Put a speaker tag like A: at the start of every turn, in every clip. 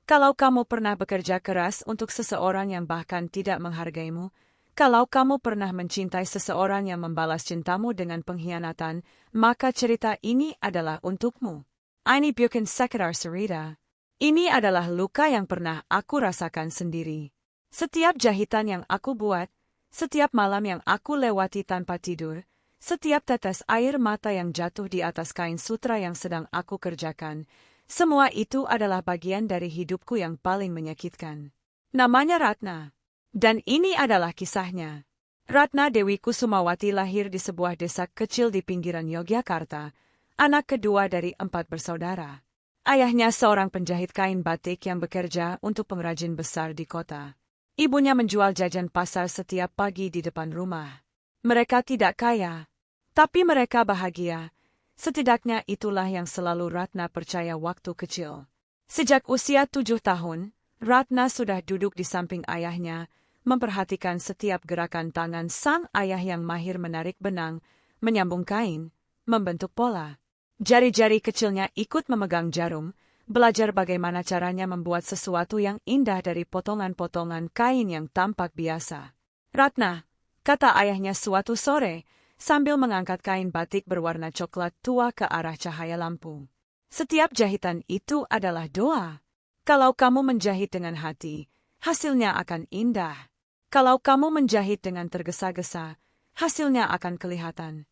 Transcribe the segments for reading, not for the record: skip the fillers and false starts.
A: Kalau kamu pernah bekerja keras untuk seseorang yang bahkan tidak menghargaimu, kalau kamu pernah mencintai seseorang yang membalas cintamu dengan pengkhianatan, maka cerita ini adalah untukmu. Ini bukan sekedar cerita. Ini adalah luka yang pernah aku rasakan sendiri. Setiap jahitan yang aku buat, setiap malam yang aku lewati tanpa tidur, setiap tetes air mata yang jatuh di atas kain sutra yang sedang aku kerjakan, semua itu adalah bagian dari hidupku yang paling menyakitkan. Namanya Ratna. Dan ini adalah kisahnya. Ratna Dewi Kusumawati lahir di sebuah desa kecil di pinggiran Yogyakarta, anak kedua dari 4 bersaudara. Ayahnya seorang penjahit kain batik yang bekerja untuk pengrajin besar di kota. Ibunya menjual jajan pasar setiap pagi di depan rumah. Mereka tidak kaya, tapi mereka bahagia. Setidaknya itulah yang selalu Ratna percaya waktu kecil. Sejak usia 7 tahun, Ratna sudah duduk di samping ayahnya, memperhatikan setiap gerakan tangan sang ayah yang mahir menarik benang, menyambung kain, membentuk pola. Jari-jari kecilnya ikut memegang jarum, belajar bagaimana caranya membuat sesuatu yang indah dari potongan-potongan kain yang tampak biasa. Ratna, kata ayahnya suatu sore, sambil mengangkat kain batik berwarna coklat tua ke arah cahaya lampu. Setiap jahitan itu adalah doa. Kalau kamu menjahit dengan hati, hasilnya akan indah. Kalau kamu menjahit dengan tergesa-gesa, hasilnya akan kelihatan.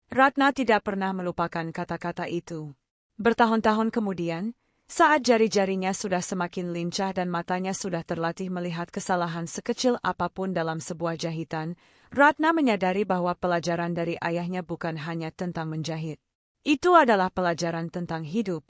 A: Ratna tidak pernah melupakan kata-kata itu. Bertahun-tahun kemudian, saat jari-jarinya sudah semakin lincah dan matanya sudah terlatih melihat kesalahan sekecil apapun dalam sebuah jahitan, Ratna menyadari bahwa pelajaran dari ayahnya bukan hanya tentang menjahit. Itu adalah pelajaran tentang hidup.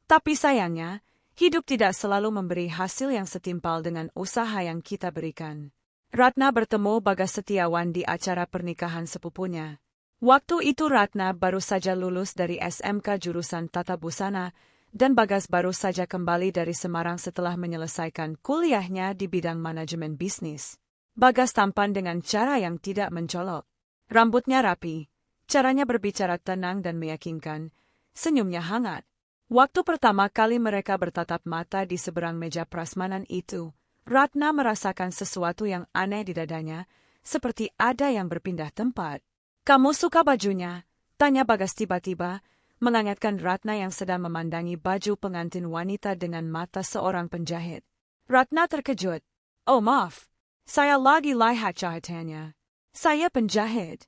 A: Tapi sayangnya, hidup tidak selalu memberi hasil yang setimpal dengan usaha yang kita berikan. Ratna bertemu Bagas Setiawan di acara pernikahan sepupunya. Waktu itu Ratna baru saja lulus dari SMK jurusan Tata Busana, dan Bagas baru saja kembali dari Semarang setelah menyelesaikan kuliahnya di bidang manajemen bisnis. Bagas tampan dengan cara yang tidak mencolok. Rambutnya rapi, caranya berbicara tenang dan meyakinkan, senyumnya hangat. Waktu pertama kali mereka bertatap mata di seberang meja prasmanan itu, Ratna merasakan sesuatu yang aneh di dadanya, seperti ada yang berpindah tempat. "Kamu suka bajunya?" tanya Bagas tiba-tiba, mengingatkan Ratna yang sedang memandangi baju pengantin wanita dengan mata seorang penjahit. Ratna terkejut. "Oh maaf, saya lagi lihat jahitannya. Saya penjahit."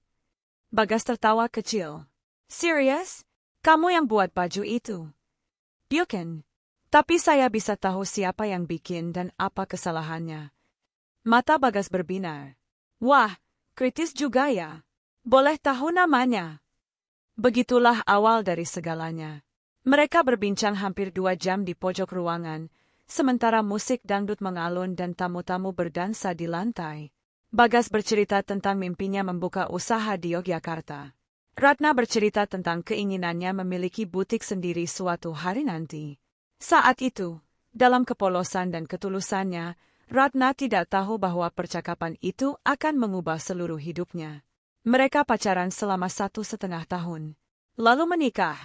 A: Bagas tertawa kecil. "Serius? Kamu yang buat baju itu?" "Bukan. Tapi saya bisa tahu siapa yang bikin dan apa kesalahannya." Mata Bagas berbinar. "Wah, kritis juga ya. Boleh tahu namanya?" Begitulah awal dari segalanya. Mereka berbincang hampir 2 jam di pojok ruangan, sementara musik dangdut mengalun dan tamu-tamu berdansa di lantai. Bagas bercerita tentang mimpinya membuka usaha di Yogyakarta. Ratna bercerita tentang keinginannya memiliki butik sendiri suatu hari nanti. Saat itu, dalam kepolosan dan ketulusannya, Ratna tidak tahu bahwa percakapan itu akan mengubah seluruh hidupnya. Mereka pacaran selama 1,5 tahun. Lalu menikah.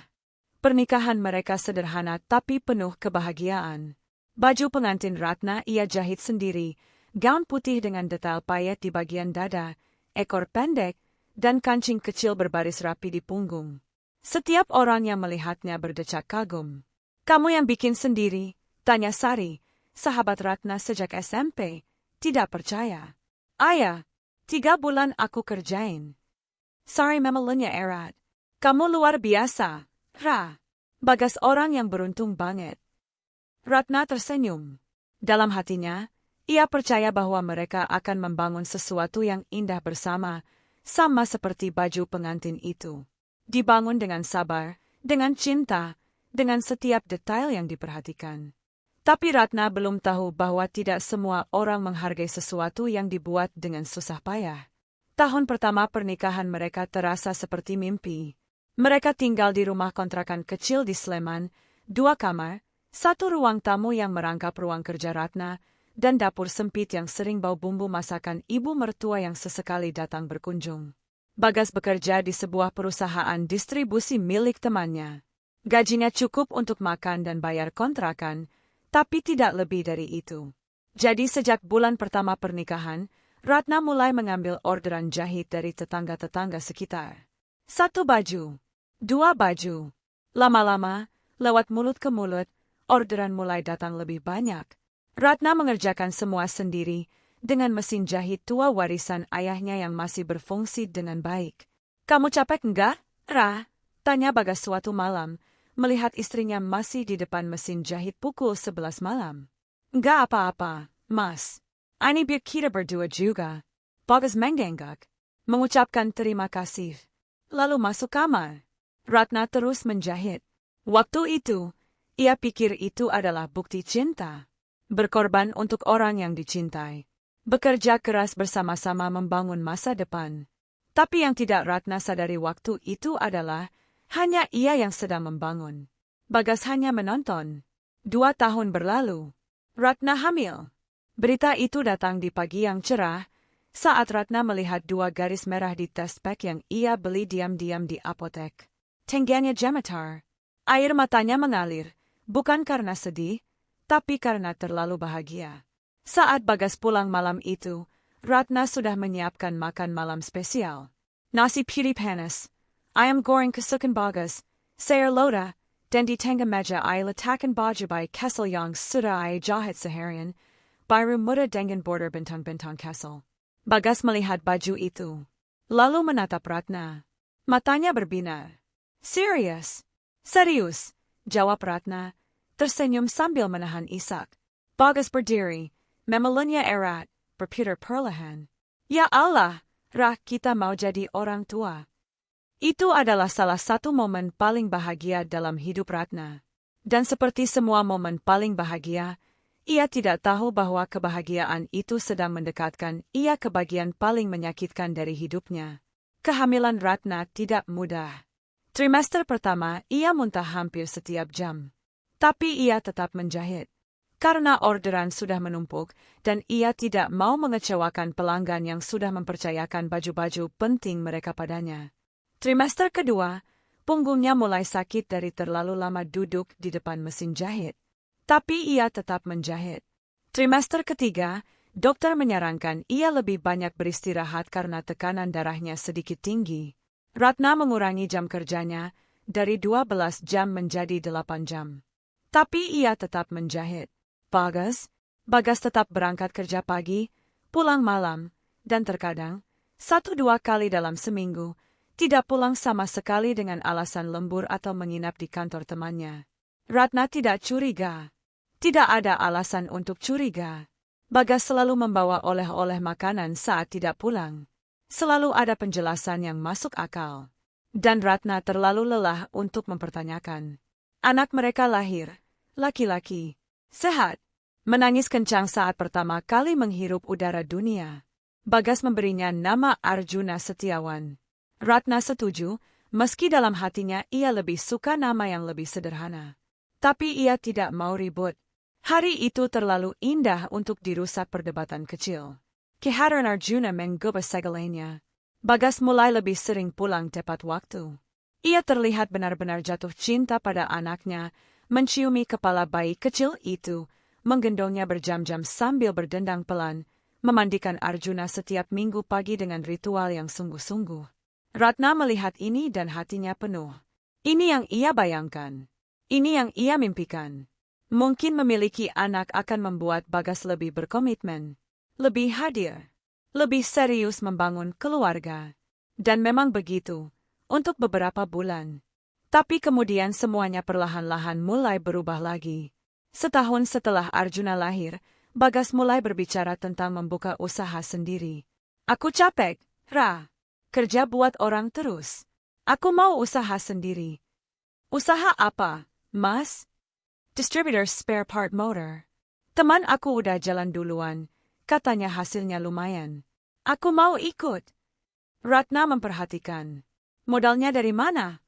A: Pernikahan mereka sederhana tapi penuh kebahagiaan. Baju pengantin Ratna ia jahit sendiri, gaun putih dengan detail payet di bagian dada, ekor pendek, dan kancing kecil berbaris rapi di punggung. Setiap orang yang melihatnya berdecak kagum. "Kamu yang bikin sendiri?" tanya Sari, sahabat Ratna sejak SMP. Tidak percaya. "Ayah, 3 bulan aku kerjain." Sari memelenya erat. "Kamu luar biasa, Ra." Bagas orang yang beruntung banget. Ratna tersenyum. Dalam hatinya, ia percaya bahwa mereka akan membangun sesuatu yang indah bersama, sama seperti baju pengantin itu. Dibangun dengan sabar, dengan cinta, dengan setiap detail yang diperhatikan. Tapi Ratna belum tahu bahwa tidak semua orang menghargai sesuatu yang dibuat dengan susah payah. Tahun pertama pernikahan mereka terasa seperti mimpi. Mereka tinggal di rumah kontrakan kecil di Sleman, 2 kamar, 1 ruang tamu yang merangkap ruang kerja Ratna, dan dapur sempit yang sering bau bumbu masakan ibu mertua yang sesekali datang berkunjung. Bagas bekerja di sebuah perusahaan distribusi milik temannya. Gajinya cukup untuk makan dan bayar kontrakan, Tapi tidak lebih dari itu. Jadi sejak bulan pertama pernikahan, Ratna mulai mengambil orderan jahit dari tetangga-tetangga sekitar. 1 baju, 2 baju. Lama-lama, lewat mulut ke mulut, orderan mulai datang lebih banyak. Ratna mengerjakan semua sendiri, dengan mesin jahit tua warisan ayahnya yang masih berfungsi dengan baik. "Kamu capek enggak, Ra?" tanya Bagas suatu malam, melihat istrinya masih di depan mesin jahit pukul 11 malam. "Enggak apa-apa, Mas. Ini biar kita berdua juga." Bagas mengangguk, mengucapkan terima kasih. Lalu masuk kamar. Ratna terus menjahit. Waktu itu, ia pikir itu adalah bukti cinta. Berkorban untuk orang yang dicintai. Bekerja keras bersama-sama membangun masa depan. Tapi yang tidak Ratna sadari waktu itu adalah hanya ia yang sedang membangun. Bagas hanya menonton. 2 tahun berlalu. Ratna hamil. Berita itu datang di pagi yang cerah, saat Ratna melihat 2 garis merah di tes pack yang ia beli diam-diam di apotek. Tangannya gemetar. Air matanya mengalir, bukan karena sedih, tapi karena terlalu bahagia. Saat Bagas pulang malam itu, Ratna sudah menyiapkan makan malam spesial. Nasi putih panas, ayam goreng kesukaan Bagas, sayur lodeh, dan di tengah meja ia letakkan baju by Kessel yang sudah ia jahit seharian, biru muda dengan border bintang-bintang Kessel. Bagas melihat baju itu, lalu menatap Ratna. Matanya berbinar. "Serius?" "Serius," jawab Ratna, tersenyum sambil menahan isak. Bagas berdiri, memeluknya erat, berputar perlahan. "Ya Allah, Ra, kita mau jadi orang tua." Itu adalah salah satu momen paling bahagia dalam hidup Ratna. Dan seperti semua momen paling bahagia, ia tidak tahu bahwa kebahagiaan itu sedang mendekatkan ia ke bagian paling menyakitkan dari hidupnya. Kehamilan Ratna tidak mudah. Trimester pertama ia muntah hampir setiap jam. Tapi ia tetap menjahit. Karena orderan sudah menumpuk dan ia tidak mau mengecewakan pelanggan yang sudah mempercayakan baju-baju penting mereka padanya. Trimester kedua, punggungnya mulai sakit dari terlalu lama duduk di depan mesin jahit. Tapi ia tetap menjahit. Trimester ketiga, dokter menyarankan ia lebih banyak beristirahat karena tekanan darahnya sedikit tinggi. Ratna mengurangi jam kerjanya dari 12 jam menjadi 8 jam. Tapi ia tetap menjahit. Bagas tetap berangkat kerja pagi, pulang malam, dan terkadang 1-2 kali dalam seminggu, tidak pulang sama sekali dengan alasan lembur atau menginap di kantor temannya. Ratna tidak curiga. Tidak ada alasan untuk curiga. Bagas selalu membawa oleh-oleh makanan saat tidak pulang. Selalu ada penjelasan yang masuk akal. Dan Ratna terlalu lelah untuk mempertanyakan. Anak mereka lahir, laki-laki, sehat, menangis kencang saat pertama kali menghirup udara dunia. Bagas memberinya nama Arjuna Setiawan. Ratna setuju, meski dalam hatinya ia lebih suka nama yang lebih sederhana. Tapi ia tidak mau ribut. Hari itu terlalu indah untuk dirusak perdebatan kecil. Kehadiran Arjuna menggubah segalanya. Bagas mulai lebih sering pulang tepat waktu. Ia terlihat benar-benar jatuh cinta pada anaknya, menciumi kepala bayi kecil itu, menggendongnya berjam-jam sambil berdendang pelan, memandikan Arjuna setiap minggu pagi dengan ritual yang sungguh-sungguh. Ratna melihat ini dan hatinya penuh. Ini yang ia bayangkan. Ini yang ia mimpikan. Mungkin memiliki anak akan membuat Bagas lebih berkomitmen, lebih hadir, lebih serius membangun keluarga. Dan memang begitu, untuk beberapa bulan. Tapi kemudian semuanya perlahan-lahan mulai berubah lagi. Setahun setelah Arjuna lahir, Bagas mulai berbicara tentang membuka usaha sendiri. "Aku capek, Ra. Kerja buat orang terus. Aku mau usaha sendiri." "Usaha apa, Mas?" "Distributor spare part motor. Teman aku udah jalan duluan, katanya hasilnya lumayan. Aku mau ikut." Ratna memperhatikan. "Modalnya dari mana?"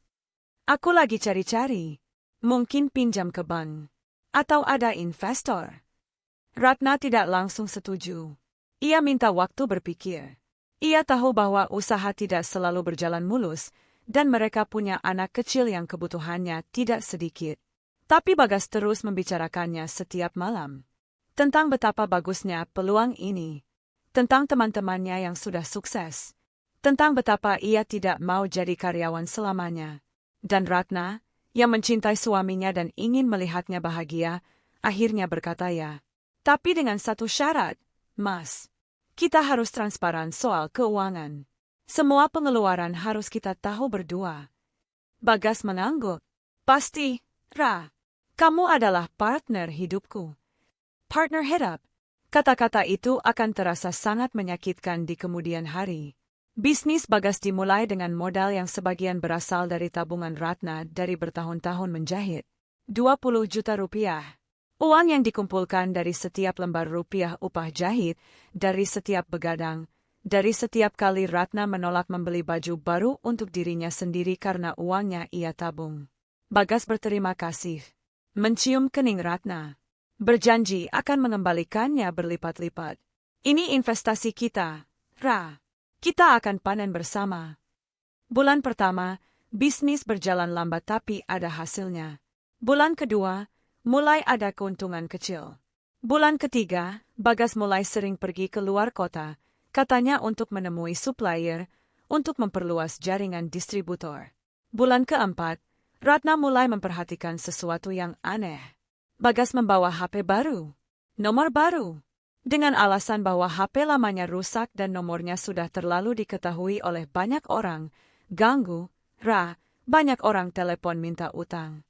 A: "Aku lagi cari-cari. Mungkin pinjam ke bank. Atau ada investor." Ratna tidak langsung setuju. Ia minta waktu berpikir. Ia tahu bahwa usaha tidak selalu berjalan mulus, dan mereka punya anak kecil yang kebutuhannya tidak sedikit. Tapi Bagas terus membicarakannya setiap malam. Tentang betapa bagusnya peluang ini. Tentang teman-temannya yang sudah sukses. Tentang betapa ia tidak mau jadi karyawan selamanya. Dan Ratna, yang mencintai suaminya dan ingin melihatnya bahagia, akhirnya berkata ya. Tapi dengan satu syarat, Mas. Kita harus transparan soal keuangan. Semua pengeluaran harus kita tahu berdua. Bagas mengangguk. Pasti, Ra. Kamu adalah partner hidupku. Partner hidup. Kata-kata itu akan terasa sangat menyakitkan di kemudian hari. Bisnis Bagas dimulai dengan modal yang sebagian berasal dari tabungan Ratna dari bertahun-tahun menjahit. 20 juta rupiah. Uang yang dikumpulkan dari setiap lembar rupiah upah jahit, dari setiap begadang, dari setiap kali Ratna menolak membeli baju baru untuk dirinya sendiri karena uangnya ia tabung. Bagas berterima kasih. Mencium kening Ratna. Berjanji akan mengembalikannya berlipat-lipat. Ini investasi kita, Ra. Kita akan panen bersama. Bulan pertama, bisnis berjalan lambat tapi ada hasilnya. Bulan kedua, mulai ada keuntungan kecil. Bulan ketiga, Bagas mulai sering pergi ke luar kota, katanya untuk menemui supplier, untuk memperluas jaringan distributor. Bulan keempat, Ratna mulai memperhatikan sesuatu yang aneh. Bagas membawa HP baru, nomor baru, dengan alasan bahwa HP lamanya rusak dan nomornya sudah terlalu diketahui oleh banyak orang. Ganggu, Ra, banyak orang telepon minta utang.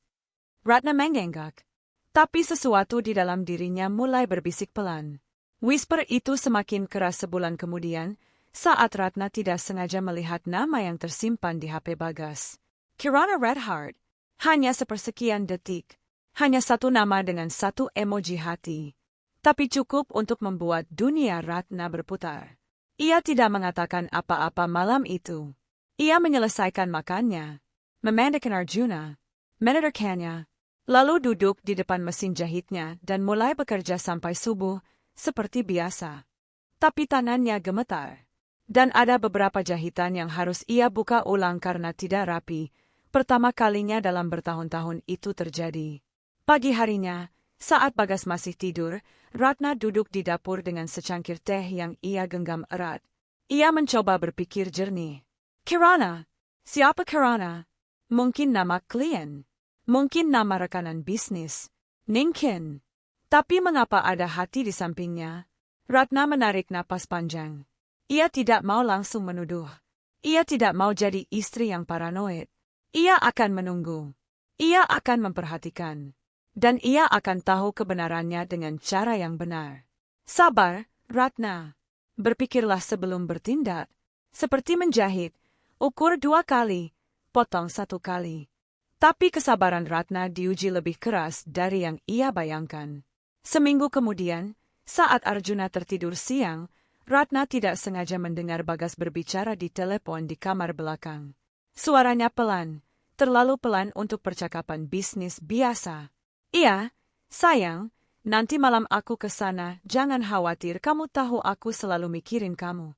A: Ratna mengenggak. Tapi sesuatu di dalam dirinya mulai berbisik pelan. Whisper itu semakin keras sebulan kemudian, saat Ratna tidak sengaja melihat nama yang tersimpan di HP Bagas. Kirana Redheart. Hanya sepersekian detik. Hanya satu nama dengan satu emoji hati. Tapi cukup untuk membuat dunia Ratna berputar. Ia tidak mengatakan apa-apa malam itu. Ia menyelesaikan makannya, memandikan Arjuna, menedarkannya, lalu duduk di depan mesin jahitnya dan mulai bekerja sampai subuh, seperti biasa. Tapi tangannya gemetar. Dan ada beberapa jahitan yang harus ia buka ulang karena tidak rapi. Pertama kalinya dalam bertahun-tahun itu terjadi. Pagi harinya, saat Bagas masih tidur, Ratna duduk di dapur dengan secangkir teh yang ia genggam erat. Ia mencoba berpikir jernih. Kirana? Siapa Kirana? Mungkin nama klien. Mungkin nama rekanan bisnis. Mungkin. Tapi mengapa ada hati di sampingnya? Ratna menarik napas panjang. Ia tidak mau langsung menuduh. Ia tidak mau jadi istri yang paranoid. Ia akan menunggu. Ia akan memperhatikan. Dan ia akan tahu kebenarannya dengan cara yang benar. Sabar, Ratna. Berpikirlah sebelum bertindak. Seperti menjahit. Ukur 2 kali, potong 1 kali. Tapi kesabaran Ratna diuji lebih keras dari yang ia bayangkan. Seminggu kemudian, saat Arjuna tertidur siang, Ratna tidak sengaja mendengar Bagas berbicara di telepon di kamar belakang. Suaranya pelan, terlalu pelan untuk percakapan bisnis biasa. Iya, sayang, nanti malam aku ke sana, jangan khawatir, kamu tahu aku selalu mikirin kamu.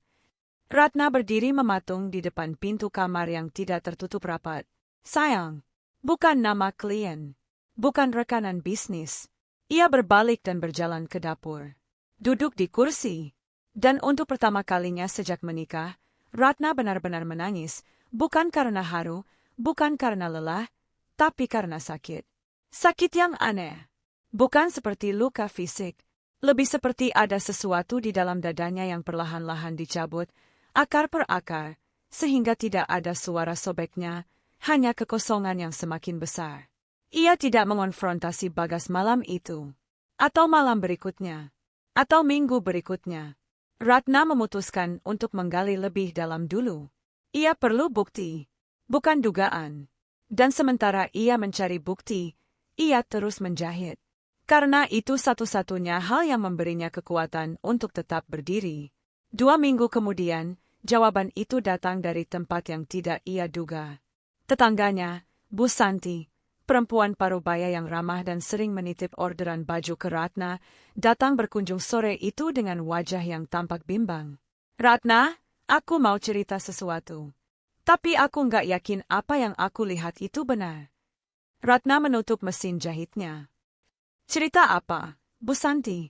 A: Ratna berdiri mematung di depan pintu kamar yang tidak tertutup rapat. Sayang, bukan nama klien, bukan rekanan bisnis. Ia berbalik dan berjalan ke dapur. Duduk di kursi. Dan untuk pertama kalinya sejak menikah, Ratna benar-benar menangis, bukan karena haru, bukan karena lelah, tapi karena sakit. Sakit yang aneh. Bukan seperti luka fisik. Lebih seperti ada sesuatu di dalam dadanya yang perlahan-lahan dicabut, akar per akar, sehingga tidak ada suara sobeknya, hanya kekosongan yang semakin besar. Ia tidak mengonfrontasi Bagas malam itu. Atau malam berikutnya. Atau minggu berikutnya. Ratna memutuskan untuk menggali lebih dalam dulu. Ia perlu bukti, bukan dugaan. Dan sementara ia mencari bukti, ia terus menjahit. Karena itu satu-satunya hal yang memberinya kekuatan untuk tetap berdiri. 2 minggu kemudian, jawaban itu datang dari tempat yang tidak ia duga. Tetangganya, Bu Santi, perempuan parubaya yang ramah dan sering menitip orderan baju ke Ratna, datang berkunjung sore itu dengan wajah yang tampak bimbang. Ratna, aku mau cerita sesuatu. Tapi aku nggak yakin apa yang aku lihat itu benar. Ratna menutup mesin jahitnya. Cerita apa, Bu Santi?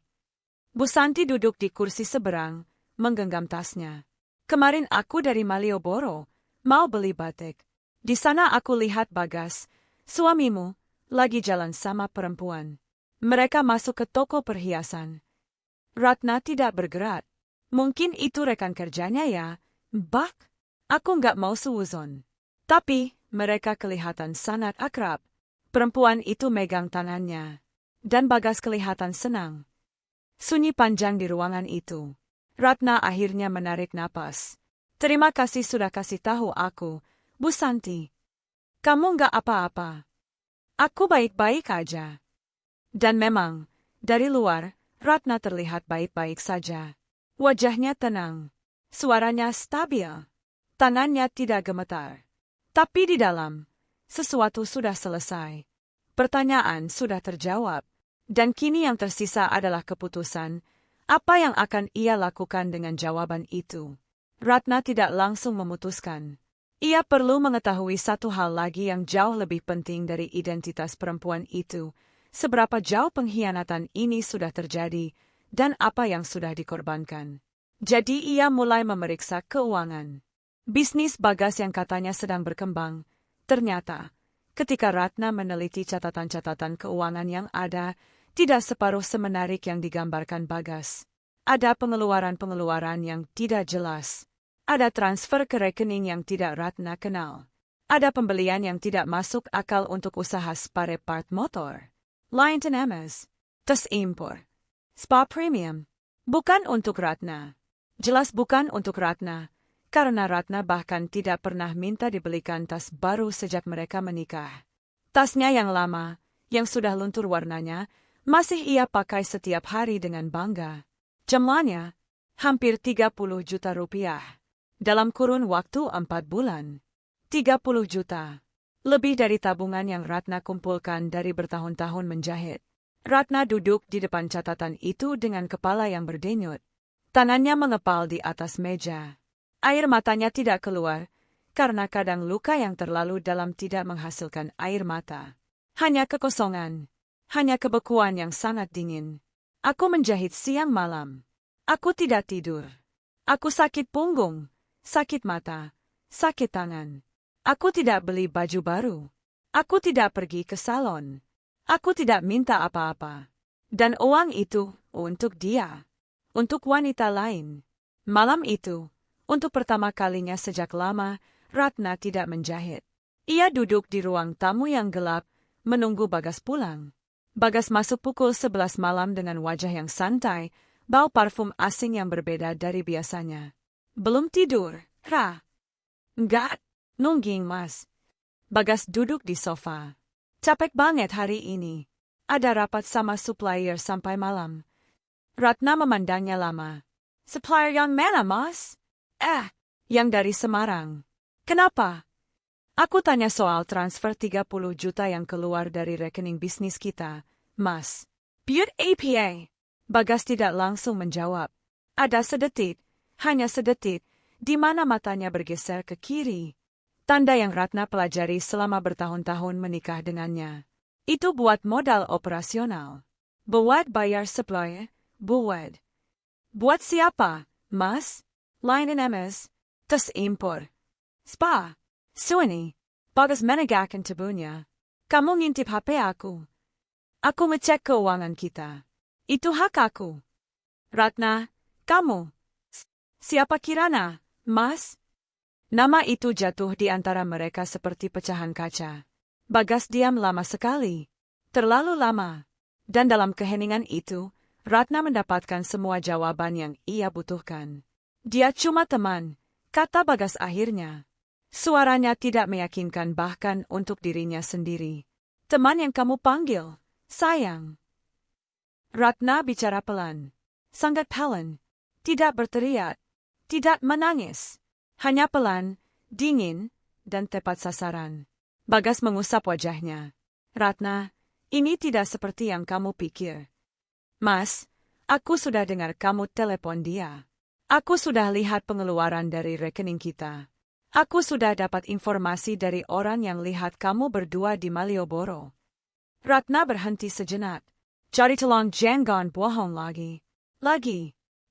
A: Bu Santi duduk di kursi seberang, menggenggam tasnya. Kemarin aku dari Malioboro, mau beli batik. Di sana aku lihat Bagas, suamimu, lagi jalan sama perempuan. Mereka masuk ke toko perhiasan. Ratna tidak bergerak. Mungkin itu rekan kerjanya ya, Bak? Aku nggak mau suuzon. Tapi, mereka kelihatan sangat akrab. Perempuan itu megang tangannya. Dan Bagas kelihatan senang. Sunyi panjang di ruangan itu. Ratna akhirnya menarik napas. Terima kasih sudah kasih tahu aku, Bu Santi. Kamu nggak apa-apa. Aku baik-baik aja. Dan memang, dari luar, Ratna terlihat baik-baik saja. Wajahnya tenang. Suaranya stabil. Tangannya tidak gemetar. Tapi di dalam, sesuatu sudah selesai. Pertanyaan sudah terjawab. Dan kini yang tersisa adalah keputusan, apa yang akan ia lakukan dengan jawaban itu. Ratna tidak langsung memutuskan. Ia perlu mengetahui satu hal lagi yang jauh lebih penting dari identitas perempuan itu, seberapa jauh pengkhianatan ini sudah terjadi, dan apa yang sudah dikorbankan. Jadi ia mulai memeriksa keuangan. Bisnis Bagas yang katanya sedang berkembang, ternyata, ketika Ratna meneliti catatan-catatan keuangan yang ada, tidak separuh semenarik yang digambarkan Bagas. Ada pengeluaran-pengeluaran yang tidak jelas. Ada transfer ke rekening yang tidak Ratna kenal. Ada pembelian yang tidak masuk akal untuk usaha spare part motor. Maintenance, tes impor, spa premium. Bukan untuk Ratna. Jelas bukan untuk Ratna, karena Ratna bahkan tidak pernah minta dibelikan tas baru sejak mereka menikah. Tasnya yang lama, yang sudah luntur warnanya, masih ia pakai setiap hari dengan bangga. Jumlahnya, hampir 30 juta rupiah. Dalam kurun waktu 4 bulan. 30 juta. Lebih dari tabungan yang Ratna kumpulkan dari bertahun-tahun menjahit. Ratna duduk di depan catatan itu dengan kepala yang berdenyut. Tangannya mengepal di atas meja. Air matanya tidak keluar, karena kadang luka yang terlalu dalam tidak menghasilkan air mata. Hanya kekosongan. Hanya kebekuan yang sangat dingin. Aku menjahit siang malam. Aku tidak tidur. Aku sakit punggung, sakit mata, sakit tangan. Aku tidak beli baju baru. Aku tidak pergi ke salon. Aku tidak minta apa-apa. Dan uang itu untuk dia. Untuk wanita lain. Malam itu, untuk pertama kalinya sejak lama, Ratna tidak menjahit. Ia duduk di ruang tamu yang gelap, menunggu Bagas pulang. Bagas masuk pukul 11 malam dengan wajah yang santai, bau parfum asing yang berbeda dari biasanya. Belum tidur, Ra? Enggak, nungging mas. Bagas duduk di sofa. Capek banget hari ini. Ada rapat sama supplier sampai malam. Ratna memandangnya lama. Supplier yang mana, mas? Yang dari Semarang. Kenapa? Aku tanya soal transfer 30 juta yang keluar dari rekening bisnis kita, mas. Buat APA. Bagas tidak langsung menjawab. Ada sedetik, hanya sedetik, di mana matanya bergeser ke kiri. Tanda yang Ratna pelajari selama bertahun-tahun menikah dengannya. Itu buat modal operasional. Buat bayar supplier, buat. Buat siapa, mas? Line MS, tes impor. Spa. Suini, Bagas menegakkan tubuhnya. Kamu ngintip HP aku. Aku ngecek keuangan kita. Itu hak aku. Ratna, kamu. Siapa Kirana, mas? Nama itu jatuh di antara mereka seperti pecahan kaca. Bagas diam lama sekali. Terlalu lama. Dan dalam keheningan itu, Ratna mendapatkan semua jawaban yang ia butuhkan. Dia cuma teman, kata Bagas akhirnya. Suaranya tidak meyakinkan bahkan untuk dirinya sendiri. Teman yang kamu panggil, sayang. Ratna bicara pelan. Sangat pelan. Tidak berteriak. Tidak menangis. Hanya pelan, dingin, dan tepat sasaran. Bagas mengusap wajahnya. Ratna, ini tidak seperti yang kamu pikir. Mas, aku sudah dengar kamu telepon dia. Aku sudah lihat pengeluaran dari rekening kita. Aku sudah dapat informasi dari orang yang lihat kamu berdua di Malioboro. Ratna berhenti sejenak. Jadi tolong jangan bohong lagi.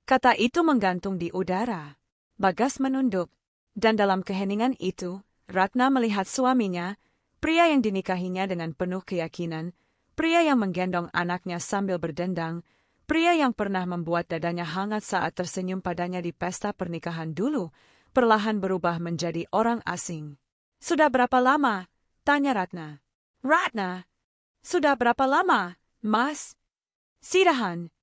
A: Kata itu menggantung di udara. Bagas menunduk. Dan dalam keheningan itu, Ratna melihat suaminya, pria yang dinikahinya dengan penuh keyakinan, pria yang menggendong anaknya sambil berdendang, pria yang pernah membuat dadanya hangat saat tersenyum padanya di pesta pernikahan dulu, perlahan berubah menjadi orang asing. Sudah berapa lama? Tanya Ratna. Ratna! Sudah berapa lama, Mas? Sidahan.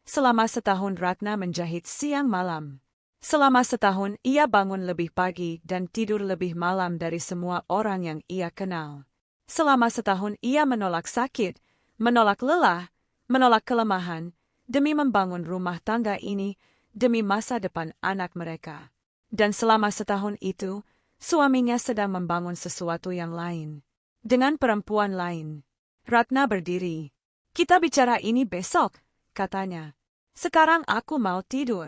A: Selama setahun Ratna menjahit siang malam. Selama setahun ia bangun lebih pagi dan tidur lebih malam dari semua orang yang ia kenal. Selama setahun ia menolak sakit, menolak lelah, menolak kelemahan, demi membangun rumah tangga ini, demi masa depan anak mereka. Dan selama setahun itu, suaminya sedang membangun sesuatu yang lain. Dengan perempuan lain. Ratna berdiri. Kita bicara ini besok, katanya. Sekarang aku mau tidur.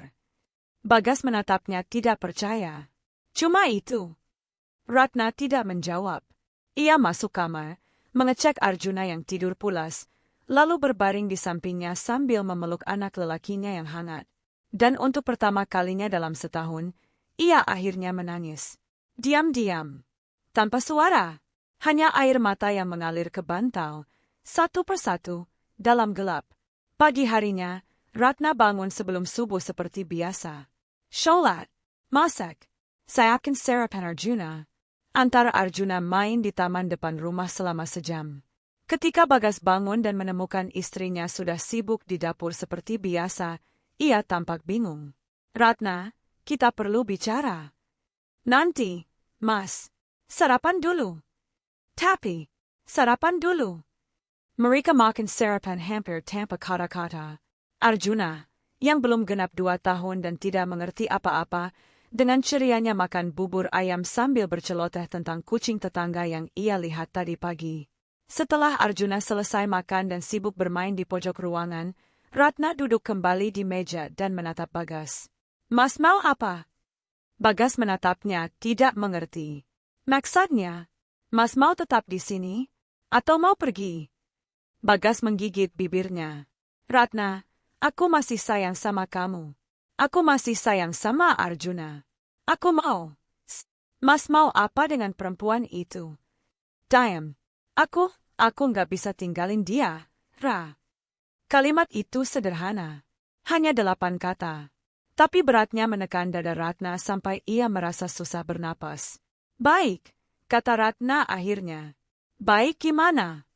A: Bagas menatapnya tidak percaya. Cuma itu. Ratna tidak menjawab. Ia masuk kamar, mengecek Arjuna yang tidur pulas, lalu berbaring di sampingnya sambil memeluk anak lelakinya yang hangat. Dan untuk pertama kalinya dalam setahun, ia akhirnya menangis. Diam-diam. Tanpa suara. Hanya air mata yang mengalir ke bantal, satu persatu, dalam gelap. Pagi harinya, Ratna bangun sebelum subuh seperti biasa. Sholat, masak, sayapkan sarapan Arjuna. Antara Arjuna main di taman depan rumah selama sejam. Ketika Bagas bangun dan menemukan istrinya sudah sibuk di dapur seperti biasa, ia tampak bingung. Ratna, kita perlu bicara. Nanti, Mas. Sarapan dulu. Tapi, sarapan dulu. Mereka makan sarapan hampir tanpa kata-kata. Arjuna, yang belum genap 2 tahun dan tidak mengerti apa-apa, dengan cerianya makan bubur ayam sambil berceloteh tentang kucing tetangga yang ia lihat tadi pagi. Setelah Arjuna selesai makan dan sibuk bermain di pojok ruangan, Ratna duduk kembali di meja dan menatap Bagas. Mas mau apa? Bagas menatapnya tidak mengerti. Maksudnya, Mas mau tetap di sini? Atau mau pergi? Bagas menggigit bibirnya. Ratna, aku masih sayang sama kamu. Aku masih sayang sama Arjuna. Aku mau. Mas mau apa dengan perempuan itu? Diam. Aku nggak bisa tinggalin dia, Ra. Kalimat itu sederhana. Hanya 8 kata. Tapi beratnya menekan dada Ratna sampai ia merasa susah bernapas. Baik, kata Ratna akhirnya. Baik gimana?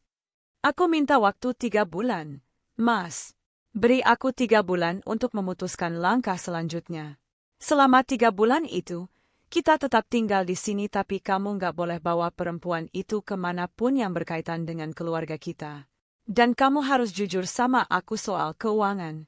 A: Aku minta waktu 3 bulan, Mas. Beri aku 3 bulan untuk memutuskan langkah selanjutnya. Selama 3 bulan itu, kita tetap tinggal di sini tapi kamu nggak boleh bawa perempuan itu kemanapun yang berkaitan dengan keluarga kita. Dan kamu harus jujur sama aku soal keuangan.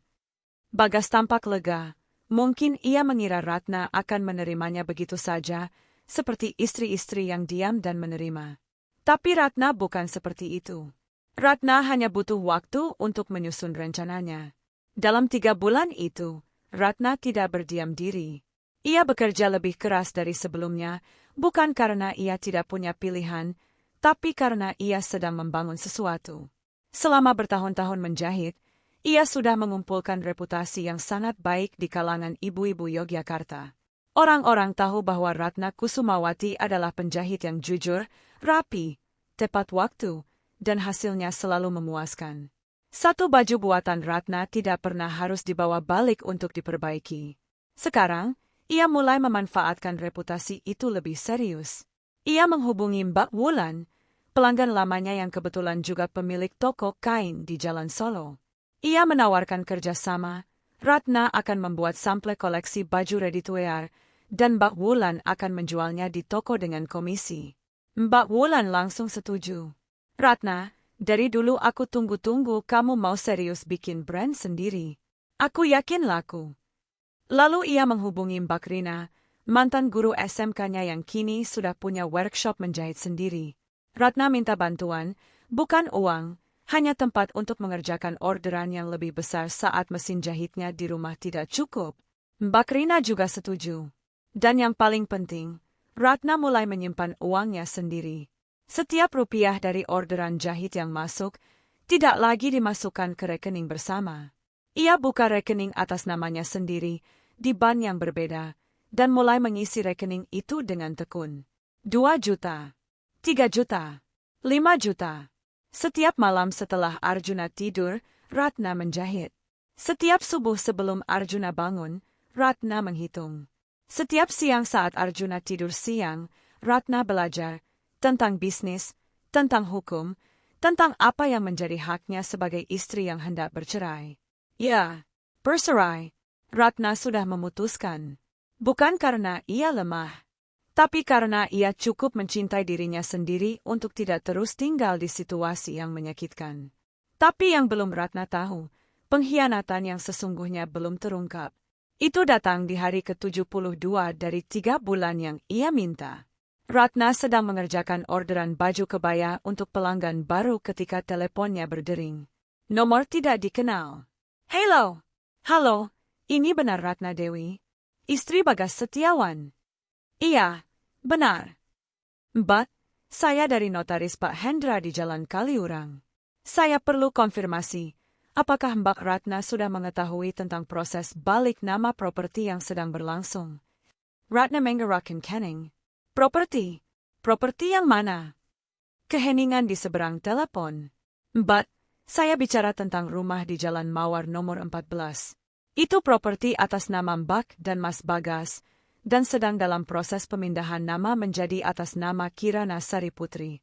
A: Bagas tampak lega. Mungkin ia mengira Ratna akan menerimanya begitu saja, seperti istri-istri yang diam dan menerima. Tapi Ratna bukan seperti itu. Ratna hanya butuh waktu untuk menyusun rencananya. Dalam 3 bulan itu, Ratna tidak berdiam diri. Ia bekerja lebih keras dari sebelumnya, bukan karena ia tidak punya pilihan, tapi karena ia sedang membangun sesuatu. Selama bertahun-tahun menjahit, ia sudah mengumpulkan reputasi yang sangat baik di kalangan ibu-ibu Yogyakarta. Orang-orang tahu bahwa Ratna Kusumawati adalah penjahit yang jujur, rapi, tepat waktu, dan hasilnya selalu memuaskan. Satu baju buatan Ratna tidak pernah harus dibawa balik untuk diperbaiki. Sekarang, ia mulai memanfaatkan reputasi itu lebih serius. Ia menghubungi Mbak Wulan, pelanggan lamanya yang kebetulan juga pemilik toko kain di Jalan Solo. Ia menawarkan kerjasama. Ratna akan membuat sampel koleksi baju ready-to-wear, dan Mbak Wulan akan menjualnya di toko dengan komisi. Mbak Wulan langsung setuju. Ratna, dari dulu aku tunggu-tunggu kamu mau serius bikin brand sendiri. Aku yakin laku. Lalu ia menghubungi Mbak Rina, mantan guru SMK-nya yang kini sudah punya workshop menjahit sendiri. Ratna minta bantuan, bukan uang, hanya tempat untuk mengerjakan orderan yang lebih besar saat mesin jahitnya di rumah tidak cukup. Mbak Rina juga setuju. Dan yang paling penting, Ratna mulai menyimpan uangnya sendiri. Setiap rupiah dari orderan jahit yang masuk, tidak lagi dimasukkan ke rekening bersama. Ia buka rekening atas namanya sendiri, di bank yang berbeda, dan mulai mengisi rekening itu dengan tekun. 2 juta, 3 juta, 5 juta. Setiap malam setelah Arjuna tidur, Ratna menjahit. Setiap subuh sebelum Arjuna bangun, Ratna menghitung. Setiap siang saat Arjuna tidur siang, Ratna belajar tentang bisnis, tentang hukum, tentang apa yang menjadi haknya sebagai istri yang hendak bercerai. Ya, bercerai. Ratna sudah memutuskan. Bukan karena ia lemah, tapi karena ia cukup mencintai dirinya sendiri untuk tidak terus tinggal di situasi yang menyakitkan. Tapi yang belum Ratna tahu, pengkhianatan yang sesungguhnya belum terungkap. Itu datang di hari ke-72 dari 3 bulan yang ia minta. Ratna sedang mengerjakan orderan baju kebaya untuk pelanggan baru ketika teleponnya berdering. Nomor tidak dikenal. Halo, halo, ini benar Ratna Dewi, istri Bagas Setiawan? Iya, benar. Mbak, saya dari notaris Pak Hendra di Jalan Kaliurang. Saya perlu konfirmasi. Apakah Mbak Ratna sudah mengetahui tentang proses balik nama properti yang sedang berlangsung? Ratna menggerakkan kening. Properti? Properti yang mana? Keheningan di seberang telepon. Mbak, saya bicara tentang rumah di Jalan Mawar nomor 14. Itu properti atas nama Mbak dan Mas Bagas, dan sedang dalam proses pemindahan nama menjadi atas nama Kirana Sari Putri.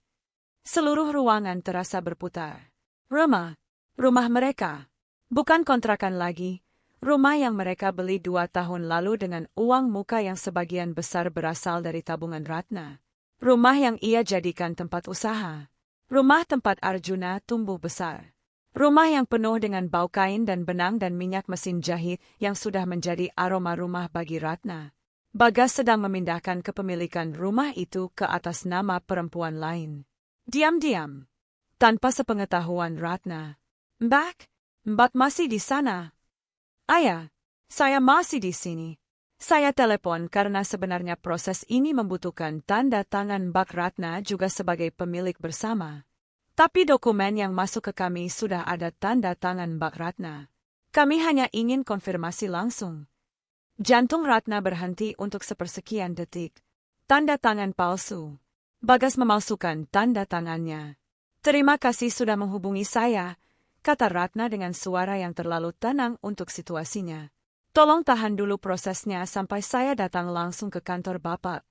A: Seluruh ruangan terasa berputar. Rumah mereka. Bukan kontrakan lagi, rumah yang mereka beli 2 tahun lalu dengan uang muka yang sebagian besar berasal dari tabungan Ratna. Rumah yang ia jadikan tempat usaha. Rumah tempat Arjuna tumbuh besar. Rumah yang penuh dengan bau kain dan benang dan minyak mesin jahit yang sudah menjadi aroma rumah bagi Ratna. Bagas sedang memindahkan kepemilikan rumah itu ke atas nama perempuan lain. Diam-diam. Tanpa sepengetahuan Ratna. Mbak masih di sana? Ayah, saya masih di sini. Saya telepon karena sebenarnya proses ini membutuhkan tanda tangan Mbak Ratna juga sebagai pemilik bersama. Tapi dokumen yang masuk ke kami sudah ada tanda tangan Mbak Ratna. Kami hanya ingin konfirmasi langsung. Jantung Ratna berhenti untuk sepersekian detik. Tanda tangan palsu. Bagas memalsukan tanda tangannya. Terima kasih sudah menghubungi saya, kata Ratna dengan suara yang terlalu tenang untuk situasinya. Tolong tahan dulu prosesnya sampai saya datang langsung ke kantor Bapak.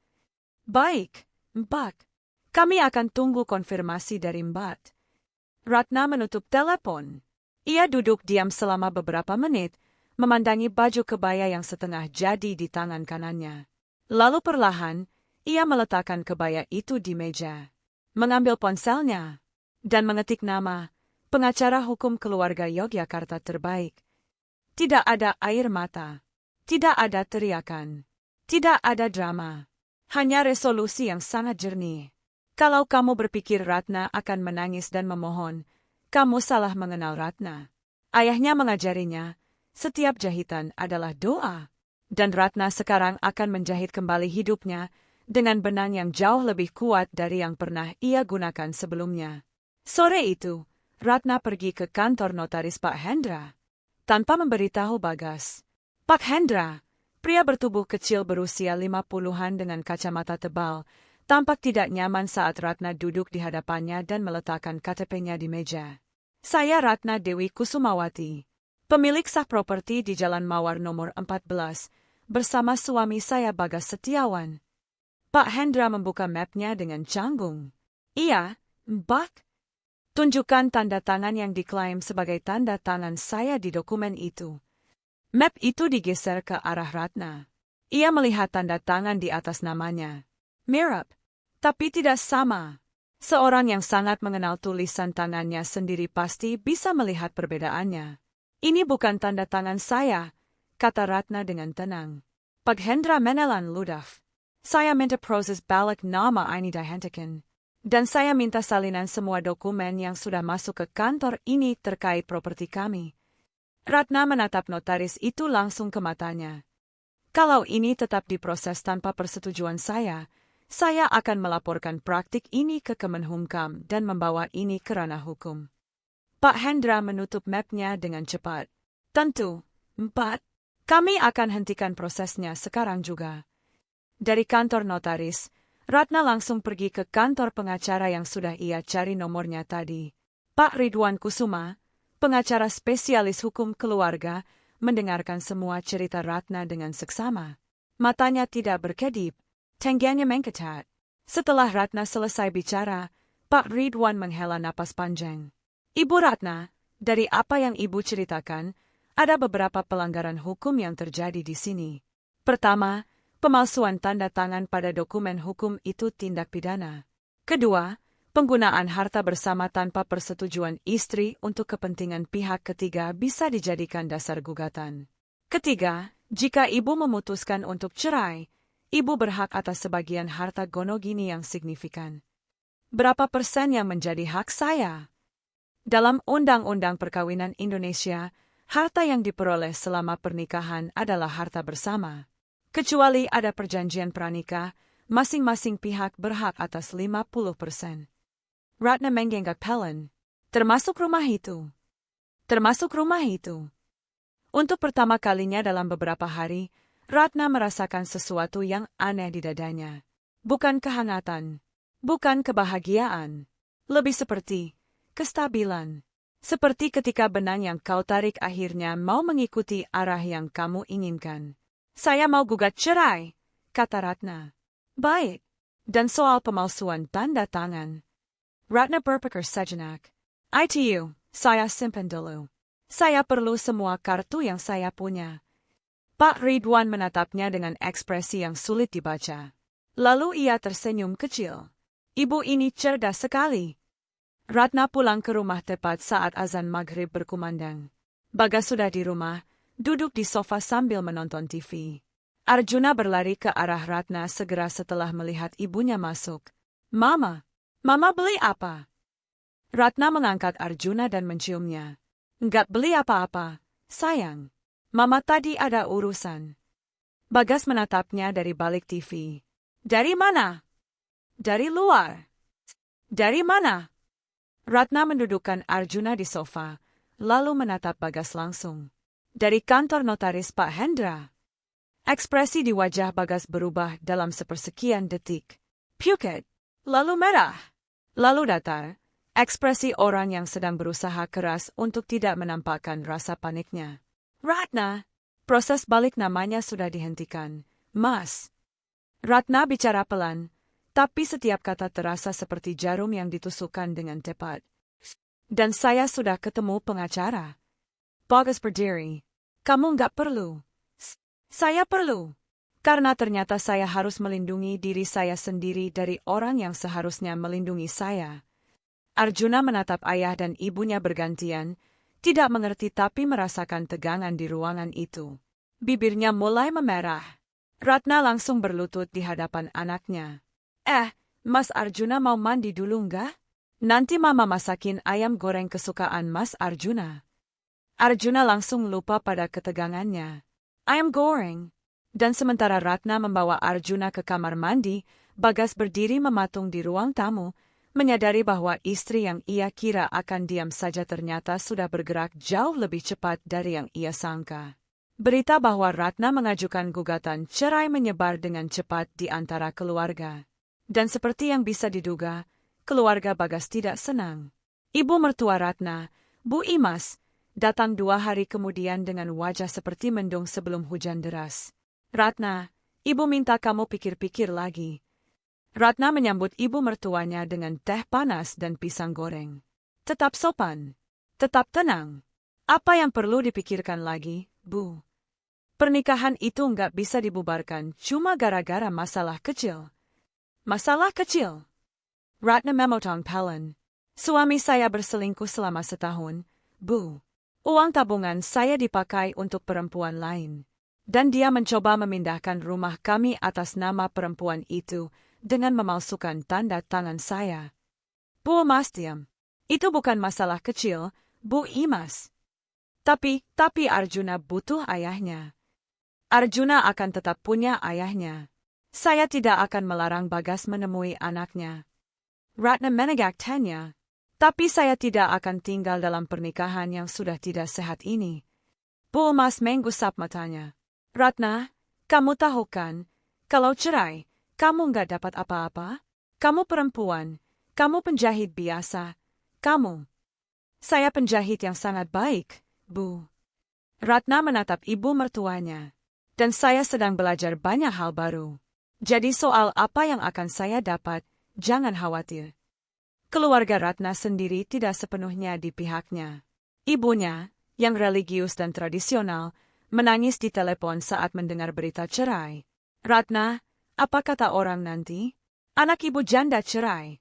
A: Baik, Mbak. Kami akan tunggu konfirmasi dari Mbak. Ratna menutup telepon. Ia duduk diam selama beberapa menit, memandangi baju kebaya yang setengah jadi di tangan kanannya. Lalu perlahan, ia meletakkan kebaya itu di meja. Mengambil ponselnya, dan mengetik nama pengacara hukum keluarga Yogyakarta terbaik. Tidak ada air mata. Tidak ada teriakan. Tidak ada drama. Hanya resolusi yang sangat jernih. Kalau kamu berpikir Ratna akan menangis dan memohon, kamu salah mengenal Ratna. Ayahnya mengajarinya, setiap jahitan adalah doa. Dan Ratna sekarang akan menjahit kembali hidupnya dengan benang yang jauh lebih kuat dari yang pernah ia gunakan sebelumnya. Sore itu, Ratna pergi ke kantor notaris Pak Hendra. Tanpa memberitahu Bagas. Pak Hendra, pria bertubuh kecil berusia 50-an dengan kacamata tebal, tampak tidak nyaman saat Ratna duduk di hadapannya dan meletakkan KTP-nya di meja. Saya Ratna Dewi Kusumawati, pemilik sah properti di Jalan Mawar nomor 14, bersama suami saya Bagas Setiawan. Pak Hendra membuka mapnya dengan canggung. Iya, Mbak. Tunjukkan tanda tangan yang diklaim sebagai tanda tangan saya di dokumen itu. Map itu digeser ke arah Ratna. Ia melihat tanda tangan di atas namanya. Mirip, tapi tidak sama. Seorang yang sangat mengenal tulisan tangannya sendiri pasti bisa melihat perbedaannya. Ini bukan tanda tangan saya, kata Ratna dengan tenang. Pak Hendra menelan ludah. Saya minta proses balik nama ini dihentikan. Dan saya minta salinan semua dokumen yang sudah masuk ke kantor ini terkait properti kami. Ratna menatap notaris itu langsung ke matanya. Kalau ini tetap diproses tanpa persetujuan saya akan melaporkan praktik ini ke Kemenhumkam dan membawa ini ke ranah hukum. Pak Hendra menutup mapnya dengan cepat. Tentu. 4. Kami akan hentikan prosesnya sekarang juga. Dari kantor notaris, Ratna langsung pergi ke kantor pengacara yang sudah ia cari nomornya tadi. Pak Ridwan Kusuma, pengacara spesialis hukum keluarga, mendengarkan semua cerita Ratna dengan seksama. Matanya tidak berkedip, tengganya mengketat. Setelah Ratna selesai bicara, Pak Ridwan menghela napas panjang. Ibu Ratna, dari apa yang Ibu ceritakan, ada beberapa pelanggaran hukum yang terjadi di sini. Pertama, pemalsuan tanda tangan pada dokumen hukum itu tindak pidana. Kedua, penggunaan harta bersama tanpa persetujuan istri untuk kepentingan pihak ketiga bisa dijadikan dasar gugatan. Ketiga, jika Ibu memutuskan untuk cerai, Ibu berhak atas sebagian harta gonogini yang signifikan. Berapa persen yang menjadi hak saya? Dalam Undang-Undang Perkawinan Indonesia, harta yang diperoleh selama pernikahan adalah harta bersama. Kecuali ada perjanjian pranikah, masing-masing pihak berhak atas 50%. Ratna mengenggak pelan. Termasuk rumah itu. Termasuk rumah itu. Untuk pertama kalinya dalam beberapa hari, Ratna merasakan sesuatu yang aneh di dadanya. Bukan kehangatan. Bukan kebahagiaan. Lebih seperti kestabilan. Seperti ketika benang yang kau tarik akhirnya mau mengikuti arah yang kamu inginkan. Saya mau gugat cerai, kata Ratna. Baik. Dan soal pemalsuan tanda tangan. Ratna berpikir sejenak. ITU, saya simpan dulu. Saya perlu semua kartu yang saya punya. Pak Ridwan menatapnya dengan ekspresi yang sulit dibaca. Lalu ia tersenyum kecil. Ibu ini cerdas sekali. Ratna pulang ke rumah tepat saat azan maghrib berkumandang. Bagas sudah di rumah, duduk di sofa sambil menonton TV. Arjuna berlari ke arah Ratna segera setelah melihat ibunya masuk. Mama beli apa? Ratna mengangkat Arjuna dan menciumnya. Enggak beli apa-apa, sayang. Mama tadi ada urusan. Bagas menatapnya dari balik TV. Dari mana? Dari luar. Dari mana? Ratna mendudukkan Arjuna di sofa, lalu menatap Bagas langsung. Dari kantor notaris Pak Hendra. Ekspresi di wajah Bagas berubah dalam sepersekian detik. Pucat, lalu merah, lalu datar. Ekspresi orang yang sedang berusaha keras untuk tidak menampakkan rasa paniknya. Ratna, proses balik namanya sudah dihentikan, Mas. Ratna bicara pelan, tapi setiap kata terasa seperti jarum yang ditusukkan dengan tepat. Dan saya sudah ketemu pengacara. Bagas berdiri. Kamu nggak perlu. Saya perlu. Karena ternyata saya harus melindungi diri saya sendiri dari orang yang seharusnya melindungi saya. Arjuna menatap ayah dan ibunya bergantian, tidak mengerti tapi merasakan tegangan di ruangan itu. Bibirnya mulai memerah. Ratna langsung berlutut di hadapan anaknya. Mas Arjuna mau mandi dulu nggak? Nanti Mama masakin ayam goreng kesukaan Mas Arjuna. Arjuna langsung lupa pada ketegangannya. Ayam goreng. Dan sementara Ratna membawa Arjuna ke kamar mandi, Bagas berdiri mematung di ruang tamu, menyadari bahwa istri yang ia kira akan diam saja ternyata sudah bergerak jauh lebih cepat dari yang ia sangka. Berita bahwa Ratna mengajukan gugatan cerai menyebar dengan cepat di antara keluarga. Dan seperti yang bisa diduga, keluarga Bagas tidak senang. Ibu mertua Ratna, Bu Imas, datang 2 hari kemudian dengan wajah seperti mendung sebelum hujan deras. Ratna, ibu minta kamu pikir-pikir lagi. Ratna menyambut ibu mertuanya dengan teh panas dan pisang goreng. Tetap sopan. Tetap tenang. Apa yang perlu dipikirkan lagi, Bu? Pernikahan itu nggak bisa dibubarkan cuma gara-gara masalah kecil. Masalah kecil. Ratna memotong pelan. Suami saya berselingkuh selama setahun, Bu. Uang tabungan saya dipakai untuk perempuan lain. Dan dia mencoba memindahkan rumah kami atas nama perempuan itu dengan memalsukan tanda tangan saya. Bu Imas diam. Itu bukan masalah kecil, Bu Imas. Tapi Arjuna butuh ayahnya. Arjuna akan tetap punya ayahnya. Saya tidak akan melarang Bagas menemui anaknya. Ratna menegak tanya. Tapi saya tidak akan tinggal dalam pernikahan yang sudah tidak sehat ini. Bu Emas menggusap matanya. Ratna, kamu tahu kan, kalau cerai, kamu nggak dapat apa-apa? Kamu perempuan, kamu penjahit biasa, kamu. Saya penjahit yang sangat baik, Bu. Ratna menatap ibu mertuanya. Dan saya sedang belajar banyak hal baru. Jadi soal apa yang akan saya dapat, jangan khawatir. Keluarga Ratna sendiri tidak sepenuhnya di pihaknya. Ibunya, yang religius dan tradisional, menangis di telepon saat mendengar berita cerai. Ratna, apa kata orang nanti? Anak ibu janda cerai.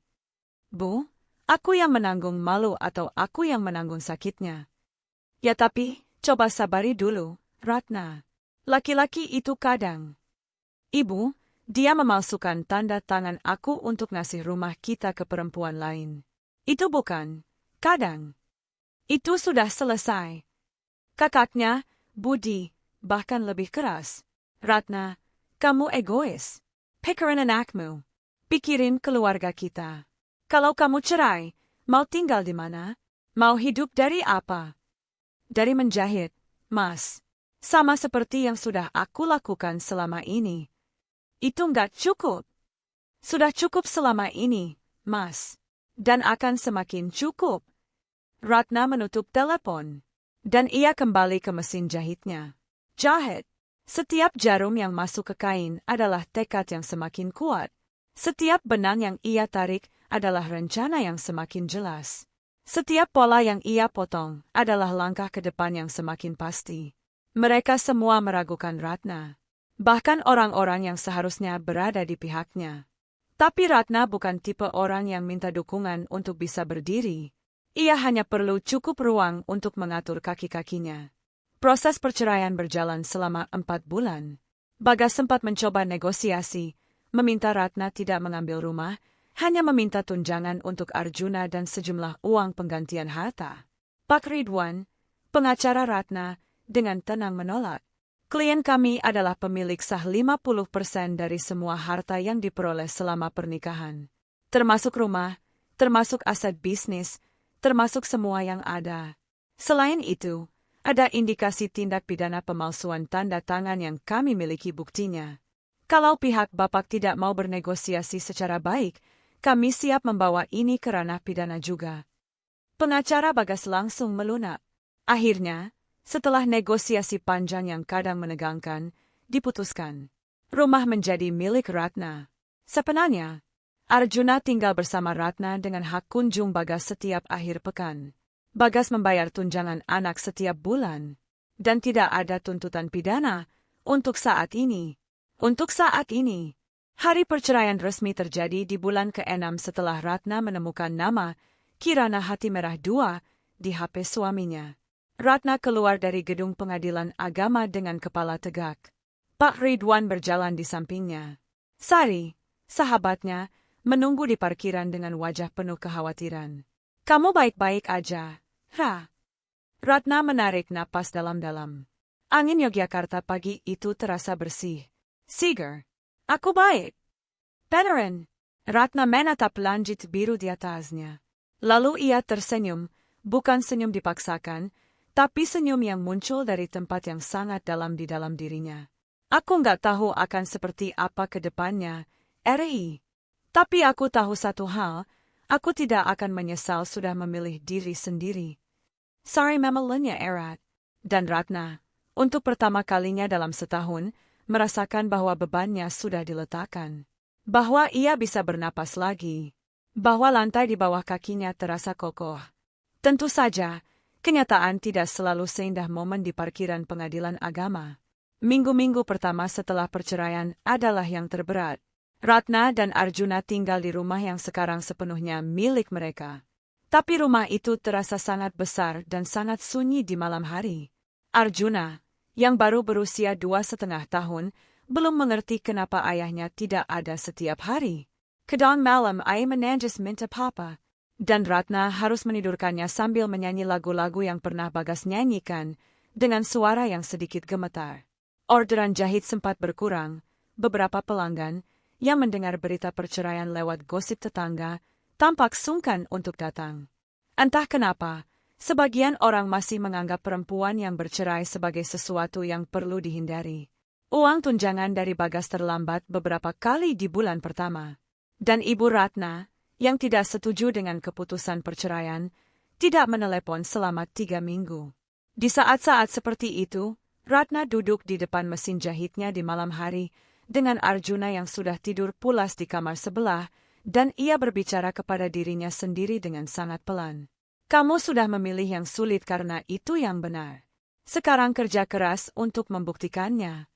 A: Bu, aku yang menanggung malu atau aku yang menanggung sakitnya? Ya tapi, coba sabari dulu, Ratna. Laki-laki itu kadang. Ibu, dia memalsukan tanda tangan aku untuk ngasih rumah kita ke perempuan lain. Itu bukan, kadang. Itu sudah selesai. Kakaknya, Budi, bahkan lebih keras. Ratna, kamu egois. Pikirin anakmu. Pikirin keluarga kita. Kalau kamu cerai, mau tinggal di mana? Mau hidup dari apa? Dari menjahit, Mas. Sama seperti yang sudah aku lakukan selama ini. Itu nggak cukup. Sudah cukup selama ini, Mas. Dan akan semakin cukup. Ratna menutup telepon. Dan ia kembali ke mesin jahitnya. Jahit. Setiap jarum yang masuk ke kain adalah tekad yang semakin kuat. Setiap benang yang ia tarik adalah rencana yang semakin jelas. Setiap pola yang ia potong adalah langkah ke depan yang semakin pasti. Mereka semua meragukan Ratna. Bahkan orang-orang yang seharusnya berada di pihaknya. Tapi Ratna bukan tipe orang yang minta dukungan untuk bisa berdiri. Ia hanya perlu cukup ruang untuk mengatur kaki-kakinya. Proses perceraian berjalan selama 4 bulan. Bagas sempat mencoba negosiasi, meminta Ratna tidak mengambil rumah, hanya meminta tunjangan untuk Arjuna dan sejumlah uang penggantian harta. Pak Ridwan, pengacara Ratna, dengan tenang menolak. Klien kami adalah pemilik sah 50% dari semua harta yang diperoleh selama pernikahan. Termasuk rumah, termasuk aset bisnis, termasuk semua yang ada. Selain itu, ada indikasi tindak pidana pemalsuan tanda tangan yang kami miliki buktinya. Kalau pihak Bapak tidak mau bernegosiasi secara baik, kami siap membawa ini ke ranah pidana juga. Pengacara Bagas langsung melunak. Akhirnya, setelah negosiasi panjang yang kadang menegangkan, diputuskan. Rumah menjadi milik Ratna. Sebenarnya, Arjuna tinggal bersama Ratna dengan hak kunjung Bagas setiap akhir pekan. Bagas membayar tunjangan anak setiap bulan. Dan tidak ada tuntutan pidana untuk saat ini. Untuk saat ini, hari perceraian resmi terjadi di bulan ke-6 setelah Ratna menemukan nama Kirana Hati Merah II di HP suaminya. Ratna keluar dari gedung pengadilan agama dengan kepala tegak. Pak Ridwan berjalan di sampingnya. Sari, sahabatnya, menunggu di parkiran dengan wajah penuh kekhawatiran. Kamu baik-baik aja, ha? Ratna menarik napas dalam-dalam. Angin Yogyakarta pagi itu terasa bersih. Segar. Aku baik. Beneran. Ratna menatap langit biru di atasnya. Lalu ia tersenyum, bukan senyum dipaksakan, tapi senyum yang muncul dari tempat yang sangat dalam di dalam dirinya. Aku nggak tahu akan seperti apa ke depannya, RI. Tapi aku tahu satu hal, aku tidak akan menyesal sudah memilih diri sendiri. Sorry memelenya erat. Dan Ratna, untuk pertama kalinya dalam setahun, merasakan bahwa bebannya sudah diletakkan. Bahwa ia bisa bernapas lagi. Bahwa lantai di bawah kakinya terasa kokoh. Tentu saja, kenyataan tidak selalu seindah momen di parkiran pengadilan agama. Minggu-minggu pertama setelah perceraian adalah yang terberat. Ratna dan Arjuna tinggal di rumah yang sekarang sepenuhnya milik mereka. Tapi rumah itu terasa sangat besar dan sangat sunyi di malam hari. Arjuna, yang baru berusia 2,5 tahun, belum mengerti kenapa ayahnya tidak ada setiap hari. Kadang malam ayah menangis minta papa. Dan Ratna harus menidurkannya sambil menyanyi lagu-lagu yang pernah Bagas nyanyikan, dengan suara yang sedikit gemetar. Orderan jahit sempat berkurang. Beberapa pelanggan yang mendengar berita perceraian lewat gosip tetangga tampak sungkan untuk datang. Entah kenapa, sebagian orang masih menganggap perempuan yang bercerai sebagai sesuatu yang perlu dihindari. Uang tunjangan dari Bagas terlambat beberapa kali di bulan pertama. Dan Ibu Ratna, yang tidak setuju dengan keputusan perceraian, tidak menelepon selama 3 minggu. Di saat-saat seperti itu, Ratna duduk di depan mesin jahitnya di malam hari dengan Arjuna yang sudah tidur pulas di kamar sebelah, dan ia berbicara kepada dirinya sendiri dengan sangat pelan. Kamu sudah memilih yang sulit karena itu yang benar. Sekarang kerja keras untuk membuktikannya.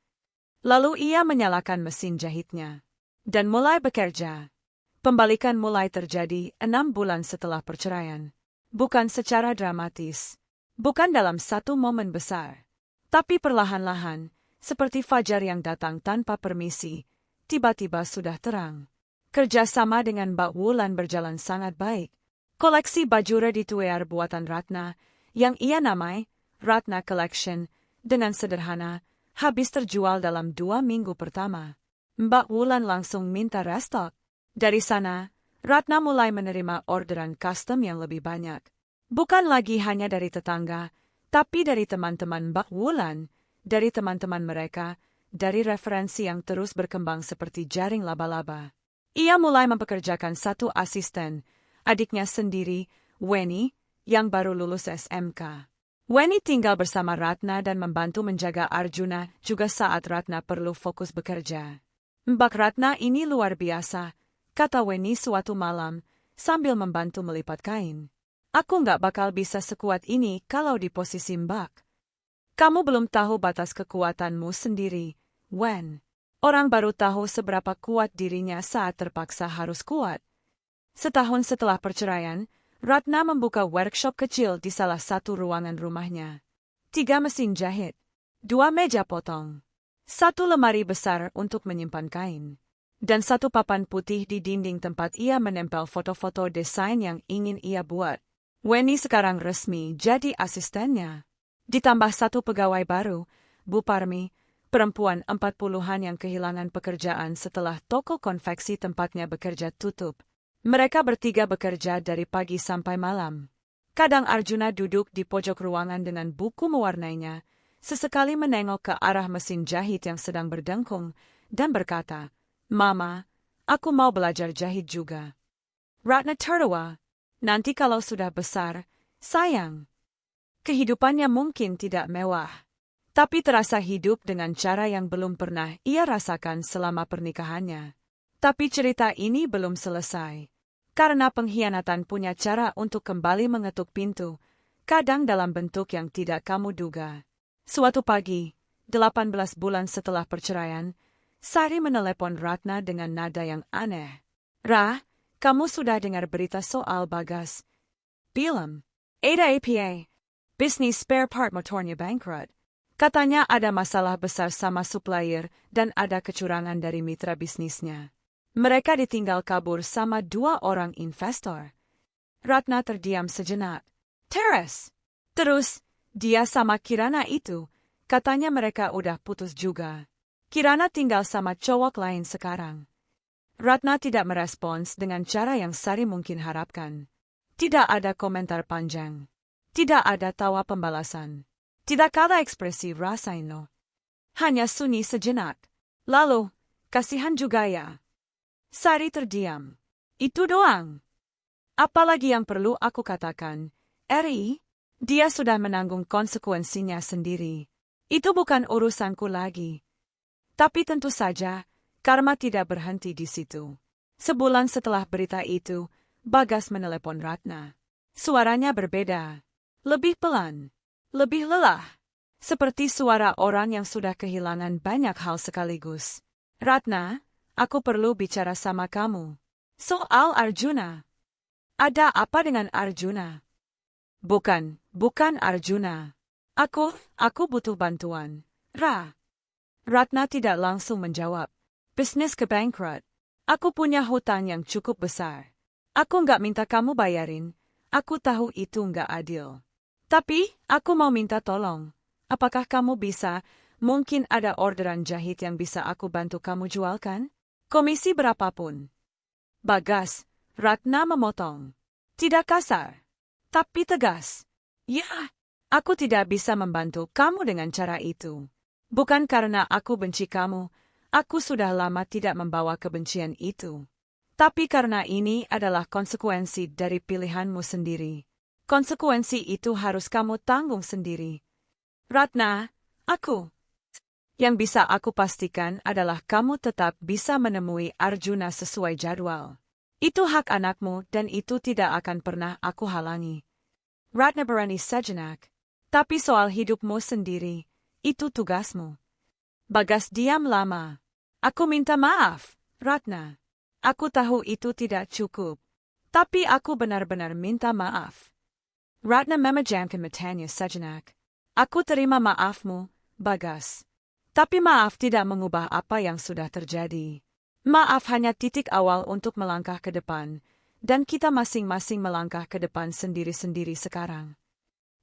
A: Lalu ia menyalakan mesin jahitnya dan mulai bekerja. Pembalikan mulai terjadi 6 bulan setelah perceraian. Bukan secara dramatis. Bukan dalam satu momen besar. Tapi perlahan-lahan, seperti fajar yang datang tanpa permisi, tiba-tiba sudah terang. Kerjasama dengan Mbak Wulan berjalan sangat baik. Koleksi baju ready-to-wear buatan Ratna, yang ia namai Ratna Collection, dengan sederhana, habis terjual dalam 2 minggu pertama. Mbak Wulan langsung minta restock. Dari sana, Ratna mulai menerima orderan custom yang lebih banyak. Bukan lagi hanya dari tetangga, tapi dari teman-teman Mbak Wulan, dari teman-teman mereka, dari referensi yang terus berkembang seperti jaring laba-laba. Ia mulai mempekerjakan satu asisten, adiknya sendiri, Weni, yang baru lulus SMK. Weni tinggal bersama Ratna dan membantu menjaga Arjuna juga saat Ratna perlu fokus bekerja. Mbak Ratna ini luar biasa, kata Weni suatu malam, sambil membantu melipat kain. Aku nggak bakal bisa sekuat ini kalau di posisi Mbak. Kamu belum tahu batas kekuatanmu sendiri, Wen. Orang baru tahu seberapa kuat dirinya saat terpaksa harus kuat. Setahun setelah perceraian, Ratna membuka workshop kecil di salah satu ruangan rumahnya. 3 mesin jahit, 2 meja potong, 1 lemari besar untuk menyimpan kain, dan 1 papan putih di dinding tempat ia menempel foto-foto desain yang ingin ia buat. Weni sekarang resmi jadi asistennya. Ditambah 1 pegawai baru, Bu Parmi, perempuan 40-an yang kehilangan pekerjaan setelah toko konveksi tempatnya bekerja tutup. Mereka bertiga bekerja dari pagi sampai malam. Kadang Arjuna duduk di pojok ruangan dengan buku mewarnainya, sesekali menengok ke arah mesin jahit yang sedang berdengkung, dan berkata, "Mama, aku mau belajar jahit juga." Ratna tertawa. Nanti kalau sudah besar, sayang. Kehidupannya mungkin tidak mewah, tapi terasa hidup dengan cara yang belum pernah ia rasakan selama pernikahannya. Tapi cerita ini belum selesai. Karena pengkhianatan punya cara untuk kembali mengetuk pintu, kadang dalam bentuk yang tidak kamu duga. Suatu pagi, 18 bulan setelah perceraian, Sari menelepon Ratna dengan nada yang aneh. "Ra, kamu sudah dengar berita soal Bagas?" "Belum. Ada apa? Bisnis spare part motornya bangkrut. Katanya ada masalah besar sama supplier dan ada kecurangan dari mitra bisnisnya. Mereka ditinggal kabur sama 2 orang investor." Ratna terdiam sejenak. "Teres. Terus, dia sama Kirana itu, katanya mereka udah putus juga. Kirana tinggal sama cowok lain sekarang." Ratna tidak merespons dengan cara yang Sari mungkin harapkan. Tidak ada komentar panjang. Tidak ada tawa pembalasan. Tidak ada ekspresi rasaino. Hanya sunyi sejenak. Lalu, "Kasihan juga ya." Sari terdiam. "Itu doang. Apalagi yang perlu aku katakan, Eri? Dia sudah menanggung konsekuensinya sendiri. Itu bukan urusanku lagi." Tapi tentu saja, karma tidak berhenti di situ. Sebulan setelah berita itu, Bagas menelepon Ratna. Suaranya berbeda. Lebih pelan. Lebih lelah. Seperti suara orang yang sudah kehilangan banyak hal sekaligus. "Ratna, aku perlu bicara sama kamu. Soal Arjuna." "Ada apa dengan Arjuna?" Bukan Arjuna. Aku butuh bantuan, Ra." Ratna tidak langsung menjawab. "Bisnis kebangkrut. Aku punya hutang yang cukup besar. Aku nggak minta kamu bayarin. Aku tahu itu nggak adil. Tapi, aku mau minta tolong. Apakah kamu bisa? Mungkin ada orderan jahit yang bisa aku bantu kamu jualkan? Komisi berapapun. Bagas, Ratna memotong. Tidak kasar, tapi tegas. Ya, aku tidak bisa membantu kamu dengan cara itu. Bukan karena aku benci kamu, aku sudah lama tidak membawa kebencian itu. Tapi karena ini adalah konsekuensi dari pilihanmu sendiri. Konsekuensi itu harus kamu tanggung sendiri. Ratna, yang bisa aku pastikan adalah kamu tetap bisa menemui Arjuna sesuai jadwal. Itu hak anakmu dan itu tidak akan pernah aku halangi. Ratna berani sejenak. Tapi soal hidupmu sendiri, itu tugasmu. Bagas diam lama. Aku minta maaf, Ratna. Aku tahu itu tidak cukup. Tapi aku benar-benar minta maaf. Ratna memejamkan matanya sejenak. Aku terima maafmu, Bagas. Tapi maaf tidak mengubah apa yang sudah terjadi. Maaf hanya titik awal untuk melangkah ke depan, dan kita masing-masing melangkah ke depan sendiri-sendiri sekarang.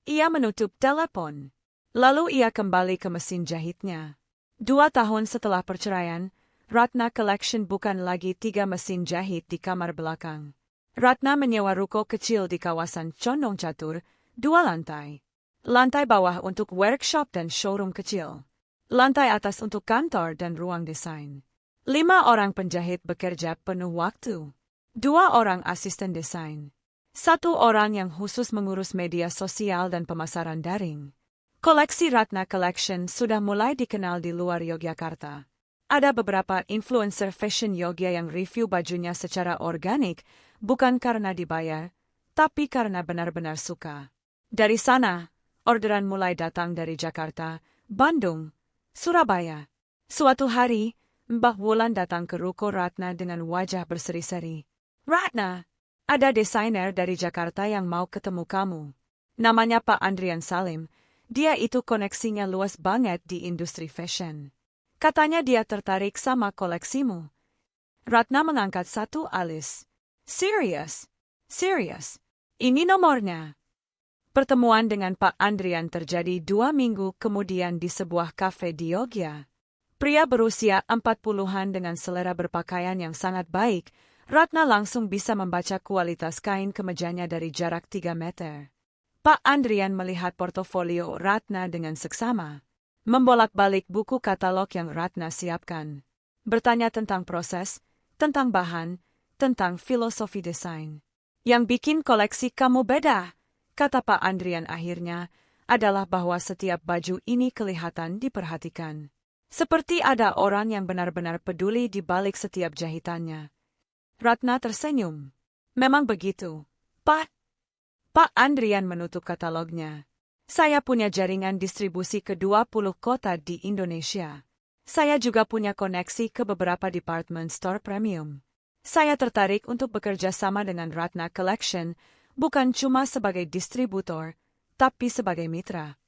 A: Ia menutup telepon. Lalu ia kembali ke mesin jahitnya. 2 tahun setelah perceraian, Ratna Collection bukan lagi 3 mesin jahit di kamar belakang. Ratna menyewa ruko kecil di kawasan Condong Catur, 2 lantai. Lantai bawah untuk workshop dan showroom kecil. Lantai atas untuk kantor dan ruang desain. 5 orang penjahit bekerja penuh waktu. 2 orang asisten desain. 1 orang yang khusus mengurus media sosial dan pemasaran daring. Koleksi Ratna Collection sudah mulai dikenal di luar Yogyakarta. Ada beberapa influencer fashion Yogya yang review bajunya secara organik, bukan karena dibayar, tapi karena benar-benar suka. Dari sana, orderan mulai datang dari Jakarta, Bandung, Surabaya. Suatu hari, Mbah Wulan datang ke ruko Ratna dengan wajah berseri-seri. Ratna, ada desainer dari Jakarta yang mau ketemu kamu. Namanya Pak Andrian Salim. Dia itu koneksinya luas banget di industri fashion. Katanya dia tertarik sama koleksimu. Ratna mengangkat satu alis. Serius? Serius? Ini nomornya. Pertemuan dengan Pak Andrian terjadi 2 minggu kemudian di sebuah kafe di Yogya. Pria berusia 40-an dengan selera berpakaian yang sangat baik, Ratna langsung bisa membaca kualitas kain kemejanya dari jarak 3 meter. Pak Andrian melihat portofolio Ratna dengan seksama. Membolak-balik buku katalog yang Ratna siapkan. Bertanya tentang proses, tentang bahan, tentang filosofi desain. Yang bikin koleksi kamu beda, kata Pak Andrian akhirnya, adalah bahwa setiap baju ini kelihatan diperhatikan. Seperti ada orang yang benar-benar peduli di balik setiap jahitannya. Ratna tersenyum. Memang begitu, Pak. Pak Andrian menutup katalognya. Saya punya jaringan distribusi ke 20 kota di Indonesia. Saya juga punya koneksi ke beberapa department store premium. Saya tertarik untuk bekerja sama dengan Ratna Collection, bukan cuma sebagai distributor, tapi sebagai mitra.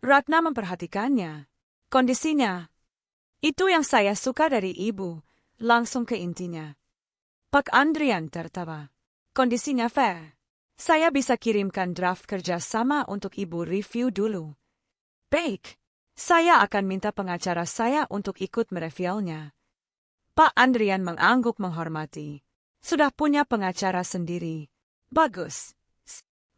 A: Ratna memperhatikannya. Kondisinya. Itu yang saya suka dari ibu, langsung ke intinya. Pak Andrian tertawa. Kondisinya fair. Saya bisa kirimkan draft kerja sama untuk ibu review dulu. Baik, saya akan minta pengacara saya untuk ikut mereviewnya. Pak Andrian mengangguk menghormati. Sudah punya pengacara sendiri. Bagus.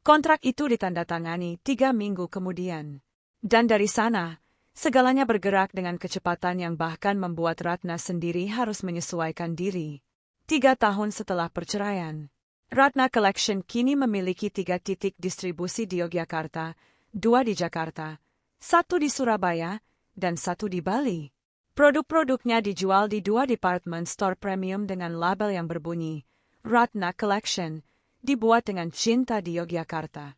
A: Kontrak itu ditandatangani 3 minggu kemudian. Dan dari sana, segalanya bergerak dengan kecepatan yang bahkan membuat Ratna sendiri harus menyesuaikan diri. 3 tahun setelah perceraian, Ratna Collection kini memiliki 3 titik distribusi di Yogyakarta, 2 di Jakarta, 1 di Surabaya, dan 1 di Bali. Produk-produknya dijual di 2 department store premium dengan label yang berbunyi Ratna Collection, dibuat dengan cinta di Yogyakarta.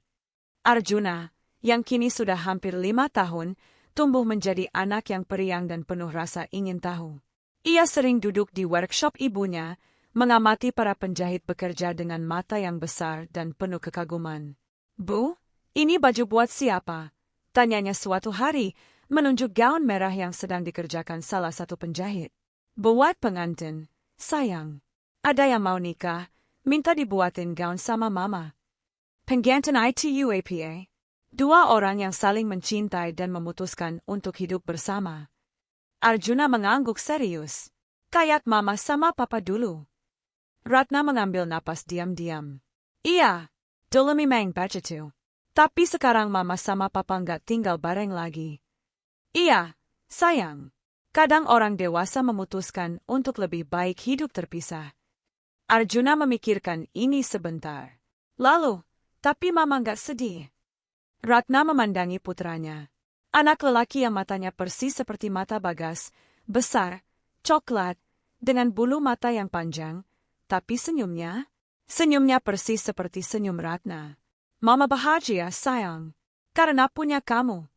A: Arjuna, yang kini sudah hampir 5 tahun, tumbuh menjadi anak yang periang dan penuh rasa ingin tahu. Ia sering duduk di workshop ibunya, mengamati para penjahit bekerja dengan mata yang besar dan penuh kekaguman. Bu, ini baju buat siapa? Tanyanya suatu hari, menunjuk gaun merah yang sedang dikerjakan salah satu penjahit. Buat pengantin, sayang. Ada yang mau nikah, minta dibuatin gaun sama mama. Penggantin itu apa? Dua orang yang saling mencintai dan memutuskan untuk hidup bersama. Arjuna mengangguk serius. Kayak mama sama papa dulu. Ratna mengambil napas diam-diam. Iya, dulu memang begitu. Tapi sekarang mama sama papa nggak tinggal bareng lagi. Iya, sayang. Kadang orang dewasa memutuskan untuk lebih baik hidup terpisah. Arjuna memikirkan ini sebentar. Lalu, tapi mama nggak sedih. Ratna memandangi putranya. Anak lelaki yang matanya persis seperti mata Bagas, besar, coklat, dengan bulu mata yang panjang, tapi senyumnya persis seperti senyum Ratna. Mama bahagia, sayang, karena punya kamu.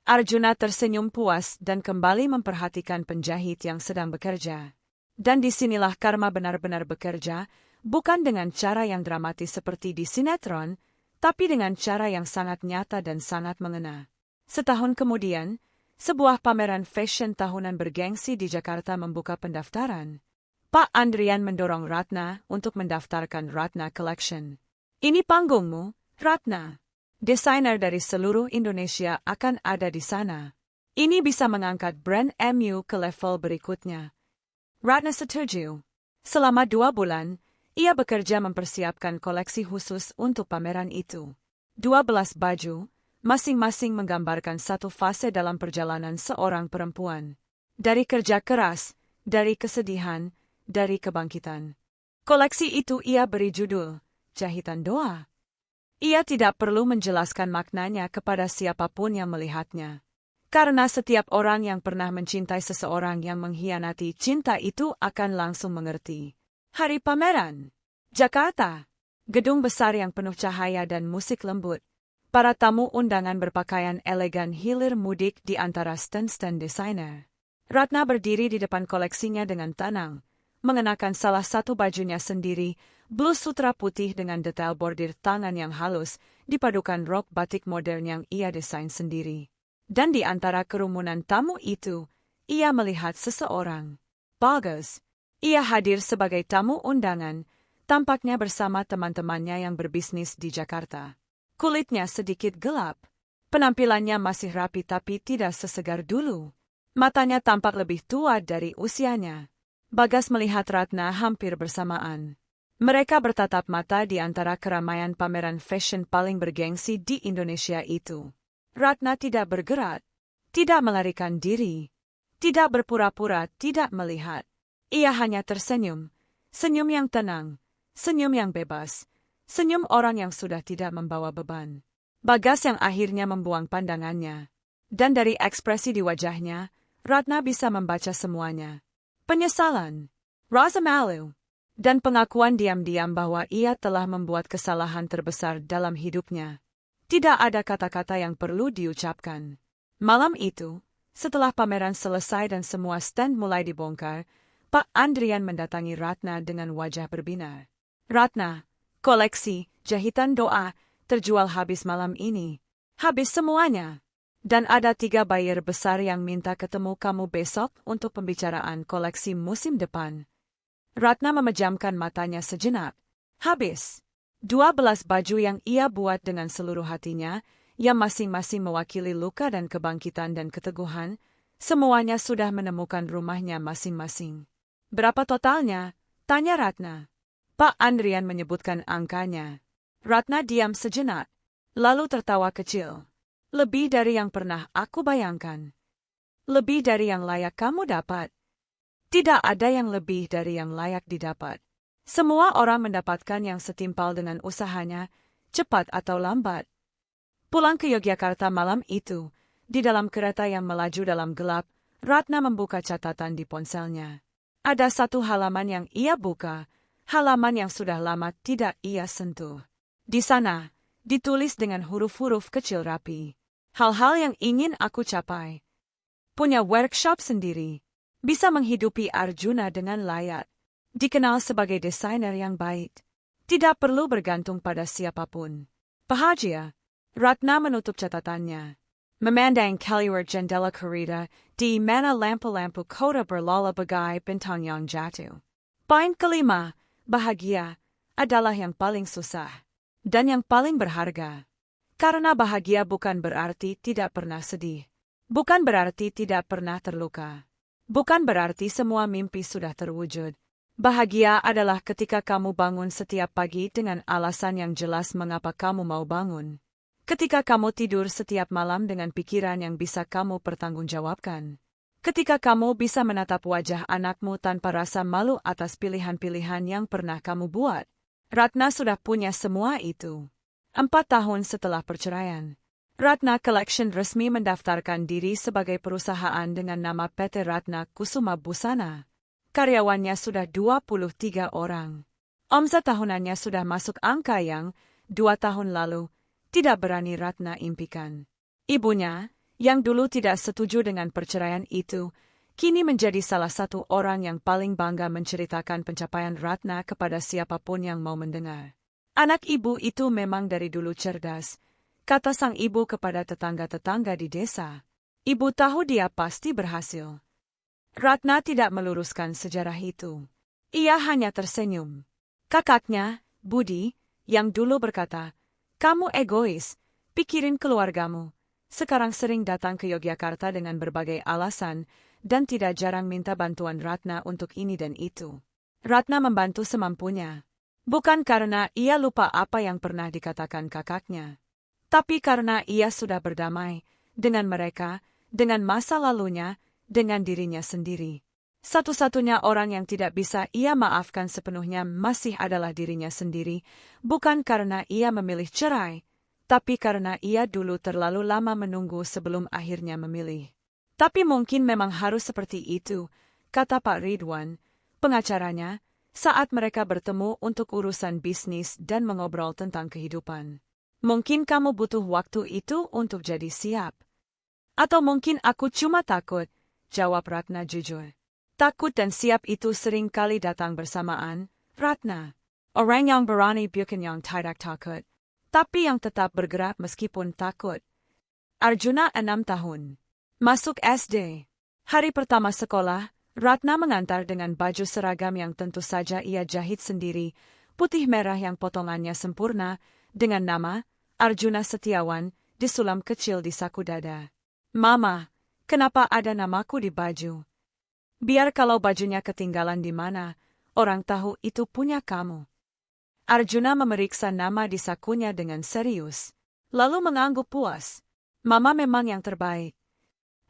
A: Arjuna tersenyum puas dan kembali memperhatikan penjahit yang sedang bekerja. Dan disinilah karma benar-benar bekerja, bukan dengan cara yang dramatis seperti di sinetron, tapi dengan cara yang sangat nyata dan sangat mengena. Setahun kemudian, sebuah pameran fashion tahunan bergengsi di Jakarta membuka pendaftaran. Pak Andrian mendorong Ratna untuk mendaftarkan Ratna Collection. Ini panggungmu, Ratna. Desainer dari seluruh Indonesia akan ada di sana. Ini bisa mengangkat brand MU ke level berikutnya. Ratna setuju. Selama 2 bulan, ia bekerja mempersiapkan koleksi khusus untuk pameran itu. 12 baju, masing-masing menggambarkan satu fase dalam perjalanan seorang perempuan. Dari kerja keras, dari kesedihan, dari kebangkitan. Koleksi itu ia beri judul, Jahitan Doa. Ia tidak perlu menjelaskan maknanya kepada siapapun yang melihatnya. Karena setiap orang yang pernah mencintai seseorang yang mengkhianati cinta itu akan langsung mengerti. Hari pameran. Jakarta. Gedung besar yang penuh cahaya dan musik lembut. Para tamu undangan berpakaian elegan hilir mudik di antara stand-stand desainer. Ratna berdiri di depan koleksinya dengan tenang, mengenakan salah satu bajunya sendiri, blus sutra putih dengan detail bordir tangan yang halus, dipadukan rok batik modern yang ia desain sendiri. Dan di antara kerumunan tamu itu, ia melihat seseorang. Bagas. Ia hadir sebagai tamu undangan, tampaknya bersama teman-temannya yang berbisnis di Jakarta. Kulitnya sedikit gelap. Penampilannya masih rapi tapi tidak sesegar dulu. Matanya tampak lebih tua dari usianya. Bagas melihat Ratna hampir bersamaan. Mereka bertatap mata di antara keramaian pameran fashion paling bergengsi di Indonesia itu. Ratna tidak bergerak, tidak melarikan diri, tidak berpura-pura tidak melihat. Ia hanya tersenyum, senyum yang tenang, senyum yang bebas, senyum orang yang sudah tidak membawa beban. Bagas yang akhirnya membuang pandangannya. Dan dari ekspresi di wajahnya, Ratna bisa membaca semuanya. Penyesalan, rasa malu, dan pengakuan diam-diam bahwa ia telah membuat kesalahan terbesar dalam hidupnya. Tidak ada kata-kata yang perlu diucapkan. Malam itu, setelah pameran selesai dan semua stand mulai dibongkar, Pak Andrian mendatangi Ratna dengan wajah berbinar. Ratna, koleksi, Jahitan Doa, terjual habis malam ini. Habis semuanya. Dan ada 3 buyer besar yang minta ketemu kamu besok untuk pembicaraan koleksi musim depan. Ratna memejamkan matanya sejenak. Habis. 12 baju yang ia buat dengan seluruh hatinya, yang masing-masing mewakili luka dan kebangkitan dan keteguhan, semuanya sudah menemukan rumahnya masing-masing. Berapa totalnya? Tanya Ratna. Pak Andrian menyebutkan angkanya. Ratna diam sejenak, lalu tertawa kecil. Lebih dari yang pernah aku bayangkan. Lebih dari yang layak kamu dapat. Tidak ada yang lebih dari yang layak didapat. Semua orang mendapatkan yang setimpal dengan usahanya, cepat atau lambat. Pulang ke Yogyakarta malam itu, di dalam kereta yang melaju dalam gelap, Ratna membuka catatan di ponselnya. Ada satu halaman yang ia buka, halaman yang sudah lama tidak ia sentuh. Di sana, ditulis dengan huruf-huruf kecil rapi. Hal-hal yang ingin aku capai. Punya workshop sendiri. Bisa menghidupi Arjuna dengan layak. Dikenal sebagai desainer yang baik. Tidak perlu bergantung pada siapapun. Bahagia. Ratna menutup catatannya. Memandang keluar jendela kereta, di mana lampu-lampu kota berlala bagai bintang yang jatuh. Poin kelima, bahagia, adalah yang paling susah. Dan yang paling berharga. Karena bahagia bukan berarti tidak pernah sedih. Bukan berarti tidak pernah terluka. Bukan berarti semua mimpi sudah terwujud. Bahagia adalah ketika kamu bangun setiap pagi dengan alasan yang jelas mengapa kamu mau bangun. Ketika kamu tidur setiap malam dengan pikiran yang bisa kamu pertanggungjawabkan. Ketika kamu bisa menatap wajah anakmu tanpa rasa malu atas pilihan-pilihan yang pernah kamu buat. Ratna sudah punya semua itu. 4 tahun setelah perceraian. Ratna Collection resmi mendaftarkan diri sebagai perusahaan dengan nama PT Ratna Kusuma Busana. Karyawannya sudah 23 orang. Omset tahunannya sudah masuk angka yang 2 tahun lalu tidak berani Ratna impikan. Ibunya, yang dulu tidak setuju dengan perceraian itu, kini menjadi salah satu orang yang paling bangga menceritakan pencapaian Ratna kepada siapapun yang mau mendengar. Anak ibu itu memang dari dulu cerdas, kata sang ibu kepada tetangga-tetangga di desa. Ibu tahu dia pasti berhasil. Ratna tidak meluruskan sejarah itu. Ia hanya tersenyum. Kakaknya, Budi, yang dulu berkata, "Kamu egois, pikirin keluargamu." Sekarang sering datang ke Yogyakarta dengan berbagai alasan, dan tidak jarang minta bantuan Ratna untuk ini dan itu. Ratna membantu semampunya. Bukan karena ia lupa apa yang pernah dikatakan kakaknya. Tapi karena ia sudah berdamai dengan mereka, dengan masa lalunya, dengan dirinya sendiri. Satu-satunya orang yang tidak bisa ia maafkan sepenuhnya masih adalah dirinya sendiri, bukan karena ia memilih cerai, tapi karena ia dulu terlalu lama menunggu sebelum akhirnya memilih. Tapi mungkin memang harus seperti itu, kata Pak Ridwan, pengacaranya, saat mereka bertemu untuk urusan bisnis dan mengobrol tentang kehidupan. Mungkin kamu butuh waktu itu untuk jadi siap. Atau mungkin aku cuma takut, jawab Ratna jujur. Takut dan siap itu sering kali datang bersamaan, Ratna. Orang yang berani bukan yang tidak takut, tapi yang tetap bergerak meskipun takut. Arjuna 6 tahun. Masuk SD. Hari pertama sekolah, Ratna mengantar dengan baju seragam yang tentu saja ia jahit sendiri, putih merah yang potongannya sempurna, dengan nama Arjuna Setiawan disulam kecil di saku dada. "Mama, kenapa ada namaku di baju? Biar kalau bajunya ketinggalan di mana, orang tahu itu punya kamu." Arjuna memeriksa nama di sakunya dengan serius, lalu mengangguk puas. "Mama memang yang terbaik."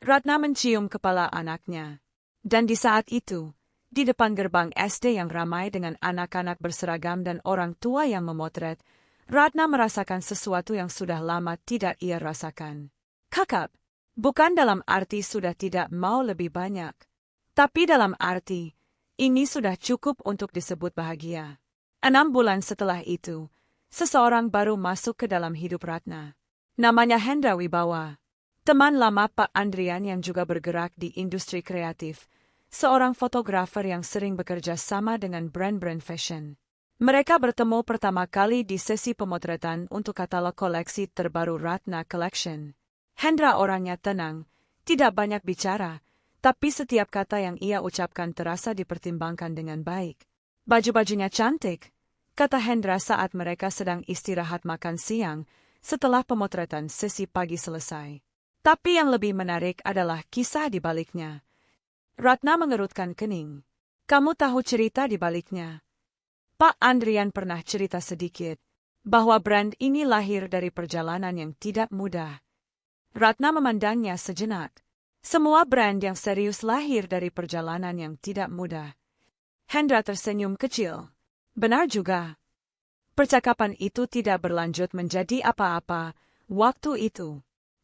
A: Ratna mencium kepala anaknya. Dan di saat itu, di depan gerbang SD yang ramai dengan anak-anak berseragam dan orang tua yang memotret, Ratna merasakan sesuatu yang sudah lama tidak ia rasakan. Kakak, bukan dalam arti sudah tidak mau lebih banyak, tapi dalam arti, ini sudah cukup untuk disebut bahagia. 6 bulan setelah itu, seseorang baru masuk ke dalam hidup Ratna. Namanya Hendra Wibawa. Teman lama Pak Andrian yang juga bergerak di industri kreatif, seorang fotografer yang sering bekerja sama dengan brand-brand fashion. Mereka bertemu pertama kali di sesi pemotretan untuk katalog koleksi terbaru Ratna Collection. Hendra orangnya tenang, tidak banyak bicara, tapi setiap kata yang ia ucapkan terasa dipertimbangkan dengan baik. "Baju-bajunya cantik," kata Hendra saat mereka sedang istirahat makan siang setelah pemotretan sesi pagi selesai. Tapi yang lebih menarik adalah kisah di baliknya. Ratna mengerutkan kening. "Kamu tahu cerita di baliknya?" Pak Andrian pernah cerita sedikit, bahwa brand ini lahir dari perjalanan yang tidak mudah. Ratna memandangnya sejenak. Semua brand yang serius lahir dari perjalanan yang tidak mudah. Hendra tersenyum kecil. "Benar juga." Percakapan itu tidak berlanjut menjadi apa-apa waktu itu.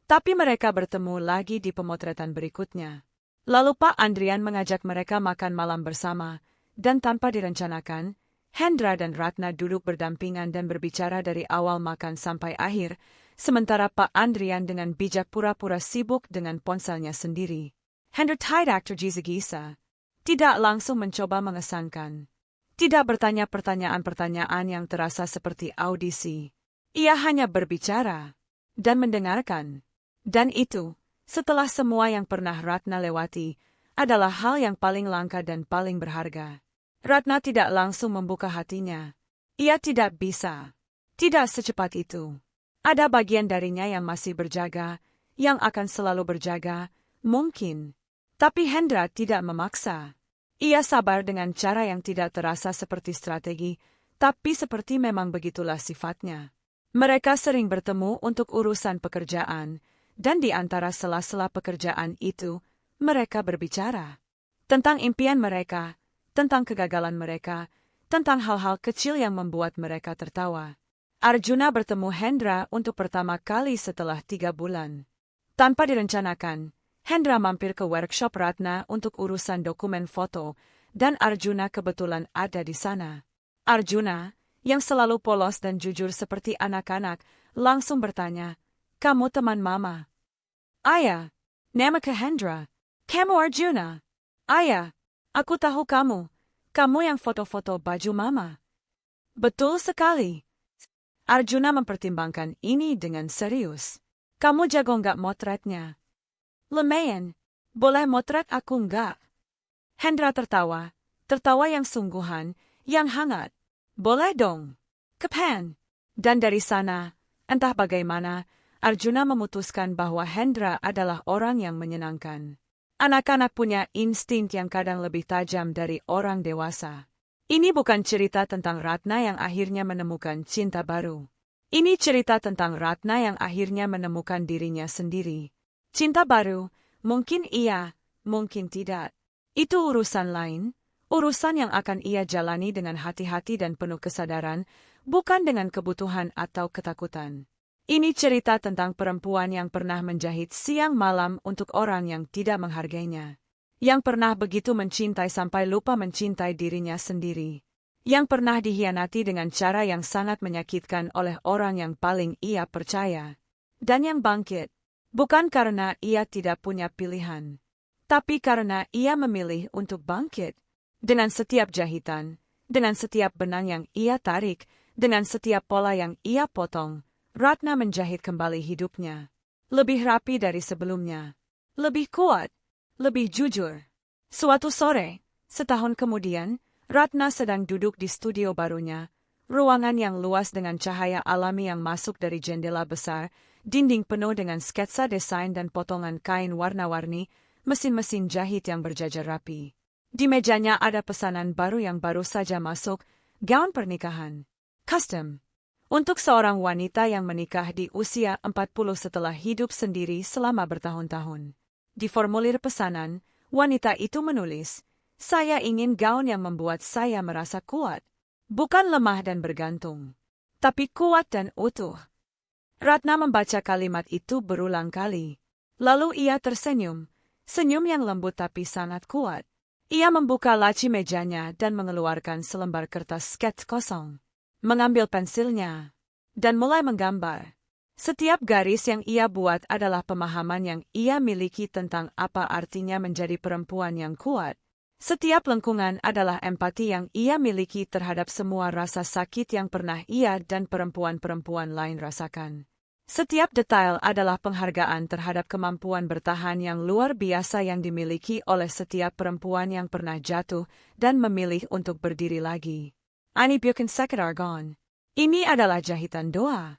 A: Tapi mereka bertemu lagi di pemotretan berikutnya. Lalu Pak Andrian mengajak mereka makan malam bersama, dan tanpa direncanakan, Hendra dan Ratna duduk berdampingan dan berbicara dari awal makan sampai akhir, sementara Pak Andrian dengan bijak pura-pura sibuk dengan ponselnya sendiri. Hendra tidak tergisa-gisa, tidak langsung mencoba mengesankan, tidak bertanya pertanyaan-pertanyaan yang terasa seperti audisi. Ia hanya berbicara dan mendengarkan. Dan itu, setelah semua yang pernah Ratna lewati, adalah hal yang paling langka dan paling berharga. Ratna tidak langsung membuka hatinya. Ia tidak bisa. Tidak secepat itu. Ada bagian darinya yang masih berjaga, yang akan selalu berjaga, mungkin. Tapi Hendra tidak memaksa. Ia sabar dengan cara yang tidak terasa seperti strategi, tapi seperti memang begitulah sifatnya. Mereka sering bertemu untuk urusan pekerjaan, dan di antara sela-sela pekerjaan itu, mereka berbicara tentang impian mereka, tentang kegagalan mereka, tentang hal-hal kecil yang membuat mereka tertawa. Arjuna bertemu Hendra untuk pertama kali setelah 3 bulan. Tanpa direncanakan, Hendra mampir ke workshop Ratna untuk urusan dokumen foto, dan Arjuna kebetulan ada di sana. Arjuna, yang selalu polos dan jujur seperti anak-anak, langsung bertanya, "Kamu teman Mama?" "Ayah, nama ke Hendra." "Kamu Arjuna?" "Ayah, aku tahu kamu. Kamu yang foto-foto baju Mama." "Betul sekali." Arjuna mempertimbangkan ini dengan serius. "Kamu jago nggak motretnya?" "Lumayan. Boleh motret aku nggak?" Hendra tertawa, tertawa yang sungguhan, yang hangat. "Boleh dong. Kapan?" Dan dari sana, entah bagaimana, Arjuna memutuskan bahwa Hendra adalah orang yang menyenangkan. Anak-anak punya insting yang kadang lebih tajam dari orang dewasa. Ini bukan cerita tentang Ratna yang akhirnya menemukan cinta baru. Ini cerita tentang Ratna yang akhirnya menemukan dirinya sendiri. Cinta baru, mungkin iya, mungkin tidak. Itu urusan lain. Urusan yang akan ia jalani dengan hati-hati dan penuh kesadaran, bukan dengan kebutuhan atau ketakutan. Ini cerita tentang perempuan yang pernah menjahit siang malam untuk orang yang tidak menghargainya. Yang pernah begitu mencintai sampai lupa mencintai dirinya sendiri. Yang pernah dihianati dengan cara yang sangat menyakitkan oleh orang yang paling ia percaya. Dan yang bangkit, bukan karena ia tidak punya pilihan, tapi karena ia memilih untuk bangkit. Dengan setiap jahitan, dengan setiap benang yang ia tarik, dengan setiap pola yang ia potong, Ratna menjahit kembali hidupnya. Lebih rapi dari sebelumnya. Lebih kuat. Lebih jujur. Suatu sore, setahun kemudian, Ratna sedang duduk di studio barunya. Ruangan yang luas dengan cahaya alami yang masuk dari jendela besar, dinding penuh dengan sketsa desain dan potongan kain warna-warni, mesin-mesin jahit yang berjajar rapi. Di mejanya ada pesanan baru yang baru saja masuk, gaun pernikahan. Custom. Untuk seorang wanita yang menikah di usia 40 setelah hidup sendiri selama bertahun-tahun. Di formulir pesanan, wanita itu menulis, "Saya ingin gaun yang membuat saya merasa kuat. Bukan lemah dan bergantung, tapi kuat dan utuh." Ratna membaca kalimat itu berulang kali. Lalu ia tersenyum, senyum yang lembut tapi sangat kuat. Ia membuka laci mejanya dan mengeluarkan selembar kertas skets kosong. Mengambil pensilnya dan mulai menggambar. Setiap garis yang ia buat adalah pemahaman yang ia miliki tentang apa artinya menjadi perempuan yang kuat. Setiap lengkungan adalah empati yang ia miliki terhadap semua rasa sakit yang pernah ia dan perempuan-perempuan lain rasakan. Setiap detail adalah penghargaan terhadap kemampuan bertahan yang luar biasa yang dimiliki oleh setiap perempuan yang pernah jatuh dan memilih untuk berdiri lagi. Ani bukan sekedar gaun. Ini adalah jahitan doa.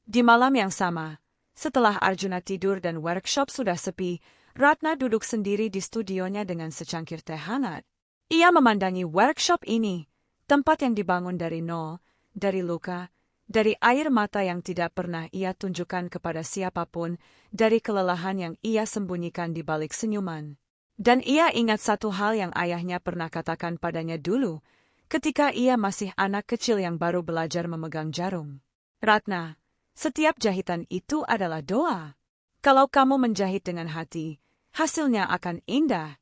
A: Di malam yang sama, setelah Arjuna tidur dan workshop sudah sepi, Ratna duduk sendiri di studionya dengan secangkir teh hangat. Ia memandangi workshop ini, tempat yang dibangun dari nol, dari luka, dari air mata yang tidak pernah ia tunjukkan kepada siapapun, dari kelelahan yang ia sembunyikan di balik senyuman. Dan ia ingat satu hal yang ayahnya pernah katakan padanya dulu, ketika ia masih anak kecil yang baru belajar memegang jarum. "Ratna, setiap jahitan itu adalah doa. Kalau kamu menjahit dengan hati, hasilnya akan indah."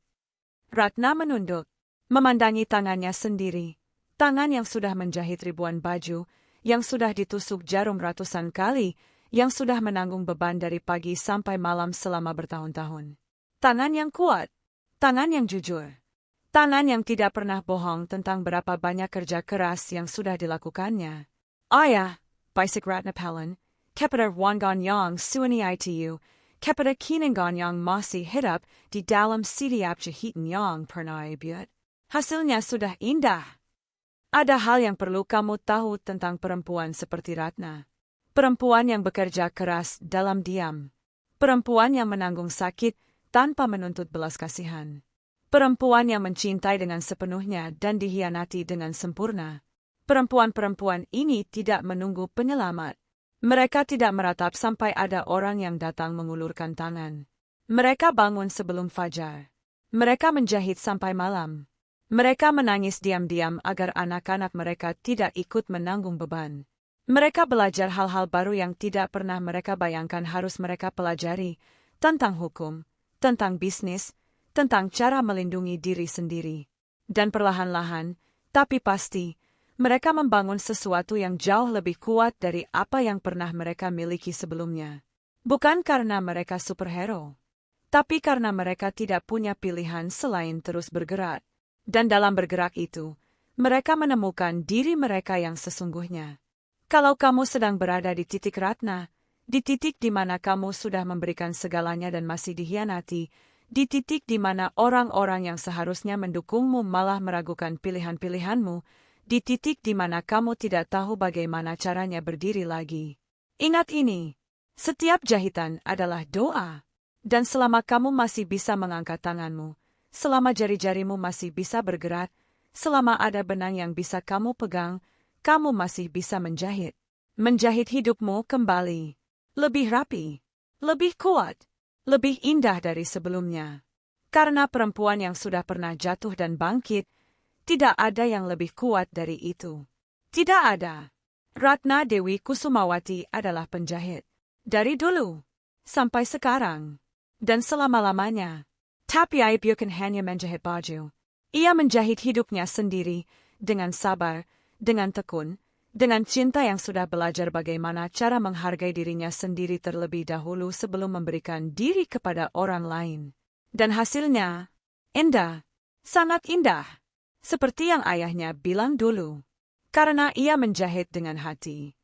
A: Ratna menunduk, memandangi tangannya sendiri, tangan yang sudah menjahit ribuan baju, yang sudah ditusuk jarum ratusan kali, yang sudah menanggung beban dari pagi sampai malam selama bertahun-tahun. Tangan yang kuat, tangan yang jujur, tangan yang tidak pernah bohong tentang berapa banyak kerja keras yang sudah dilakukannya. "Ayah," bisik Ratna pelan, "kepada Wanganyang suani itu, kepada Kinanganyang masih hidup di dalam setiap jahitan yang pernah ibuat. Hasilnya sudah indah." Ada hal yang perlu kamu tahu tentang perempuan seperti Ratna. Perempuan yang bekerja keras dalam diam. Perempuan yang menanggung sakit tanpa menuntut belas kasihan. Perempuan yang mencintai dengan sepenuhnya dan dihianati dengan sempurna. Perempuan-perempuan ini tidak menunggu penyelamat. Mereka tidak meratap sampai ada orang yang datang mengulurkan tangan. Mereka bangun sebelum fajar. Mereka menjahit sampai malam. Mereka menangis diam-diam agar anak-anak mereka tidak ikut menanggung beban. Mereka belajar hal-hal baru yang tidak pernah mereka bayangkan harus mereka pelajari, tentang hukum, tentang bisnis, tentang cara melindungi diri sendiri. Dan perlahan-lahan, tapi pasti, mereka membangun sesuatu yang jauh lebih kuat dari apa yang pernah mereka miliki sebelumnya. Bukan karena mereka superhero, tapi karena mereka tidak punya pilihan selain terus bergerak. Dan dalam bergerak itu, mereka menemukan diri mereka yang sesungguhnya. Kalau kamu sedang berada di titik Ratna, di titik di mana kamu sudah memberikan segalanya dan masih dihianati, di titik di mana orang-orang yang seharusnya mendukungmu malah meragukan pilihan-pilihanmu, di titik di mana kamu tidak tahu bagaimana caranya berdiri lagi. Ingat ini, setiap jahitan adalah doa. Dan selama kamu masih bisa mengangkat tanganmu, selama jari-jarimu masih bisa bergerak, selama ada benang yang bisa kamu pegang, kamu masih bisa menjahit. Menjahit hidupmu kembali. Lebih rapi. Lebih kuat. Lebih indah dari sebelumnya. Karena perempuan yang sudah pernah jatuh dan bangkit, tidak ada yang lebih kuat dari itu. Tidak ada. Ratna Dewi Kusumawati adalah penjahit. Dari dulu. Sampai sekarang. Dan selama-lamanya. Tapi ia bukan hanya menjahit baju. Ia menjahit hidupnya sendiri, dengan sabar, dengan tekun, dengan cinta yang sudah belajar bagaimana cara menghargai dirinya sendiri terlebih dahulu sebelum memberikan diri kepada orang lain. Dan hasilnya, indah, sangat indah. Seperti yang ayahnya bilang dulu. Karena ia menjahit dengan hati.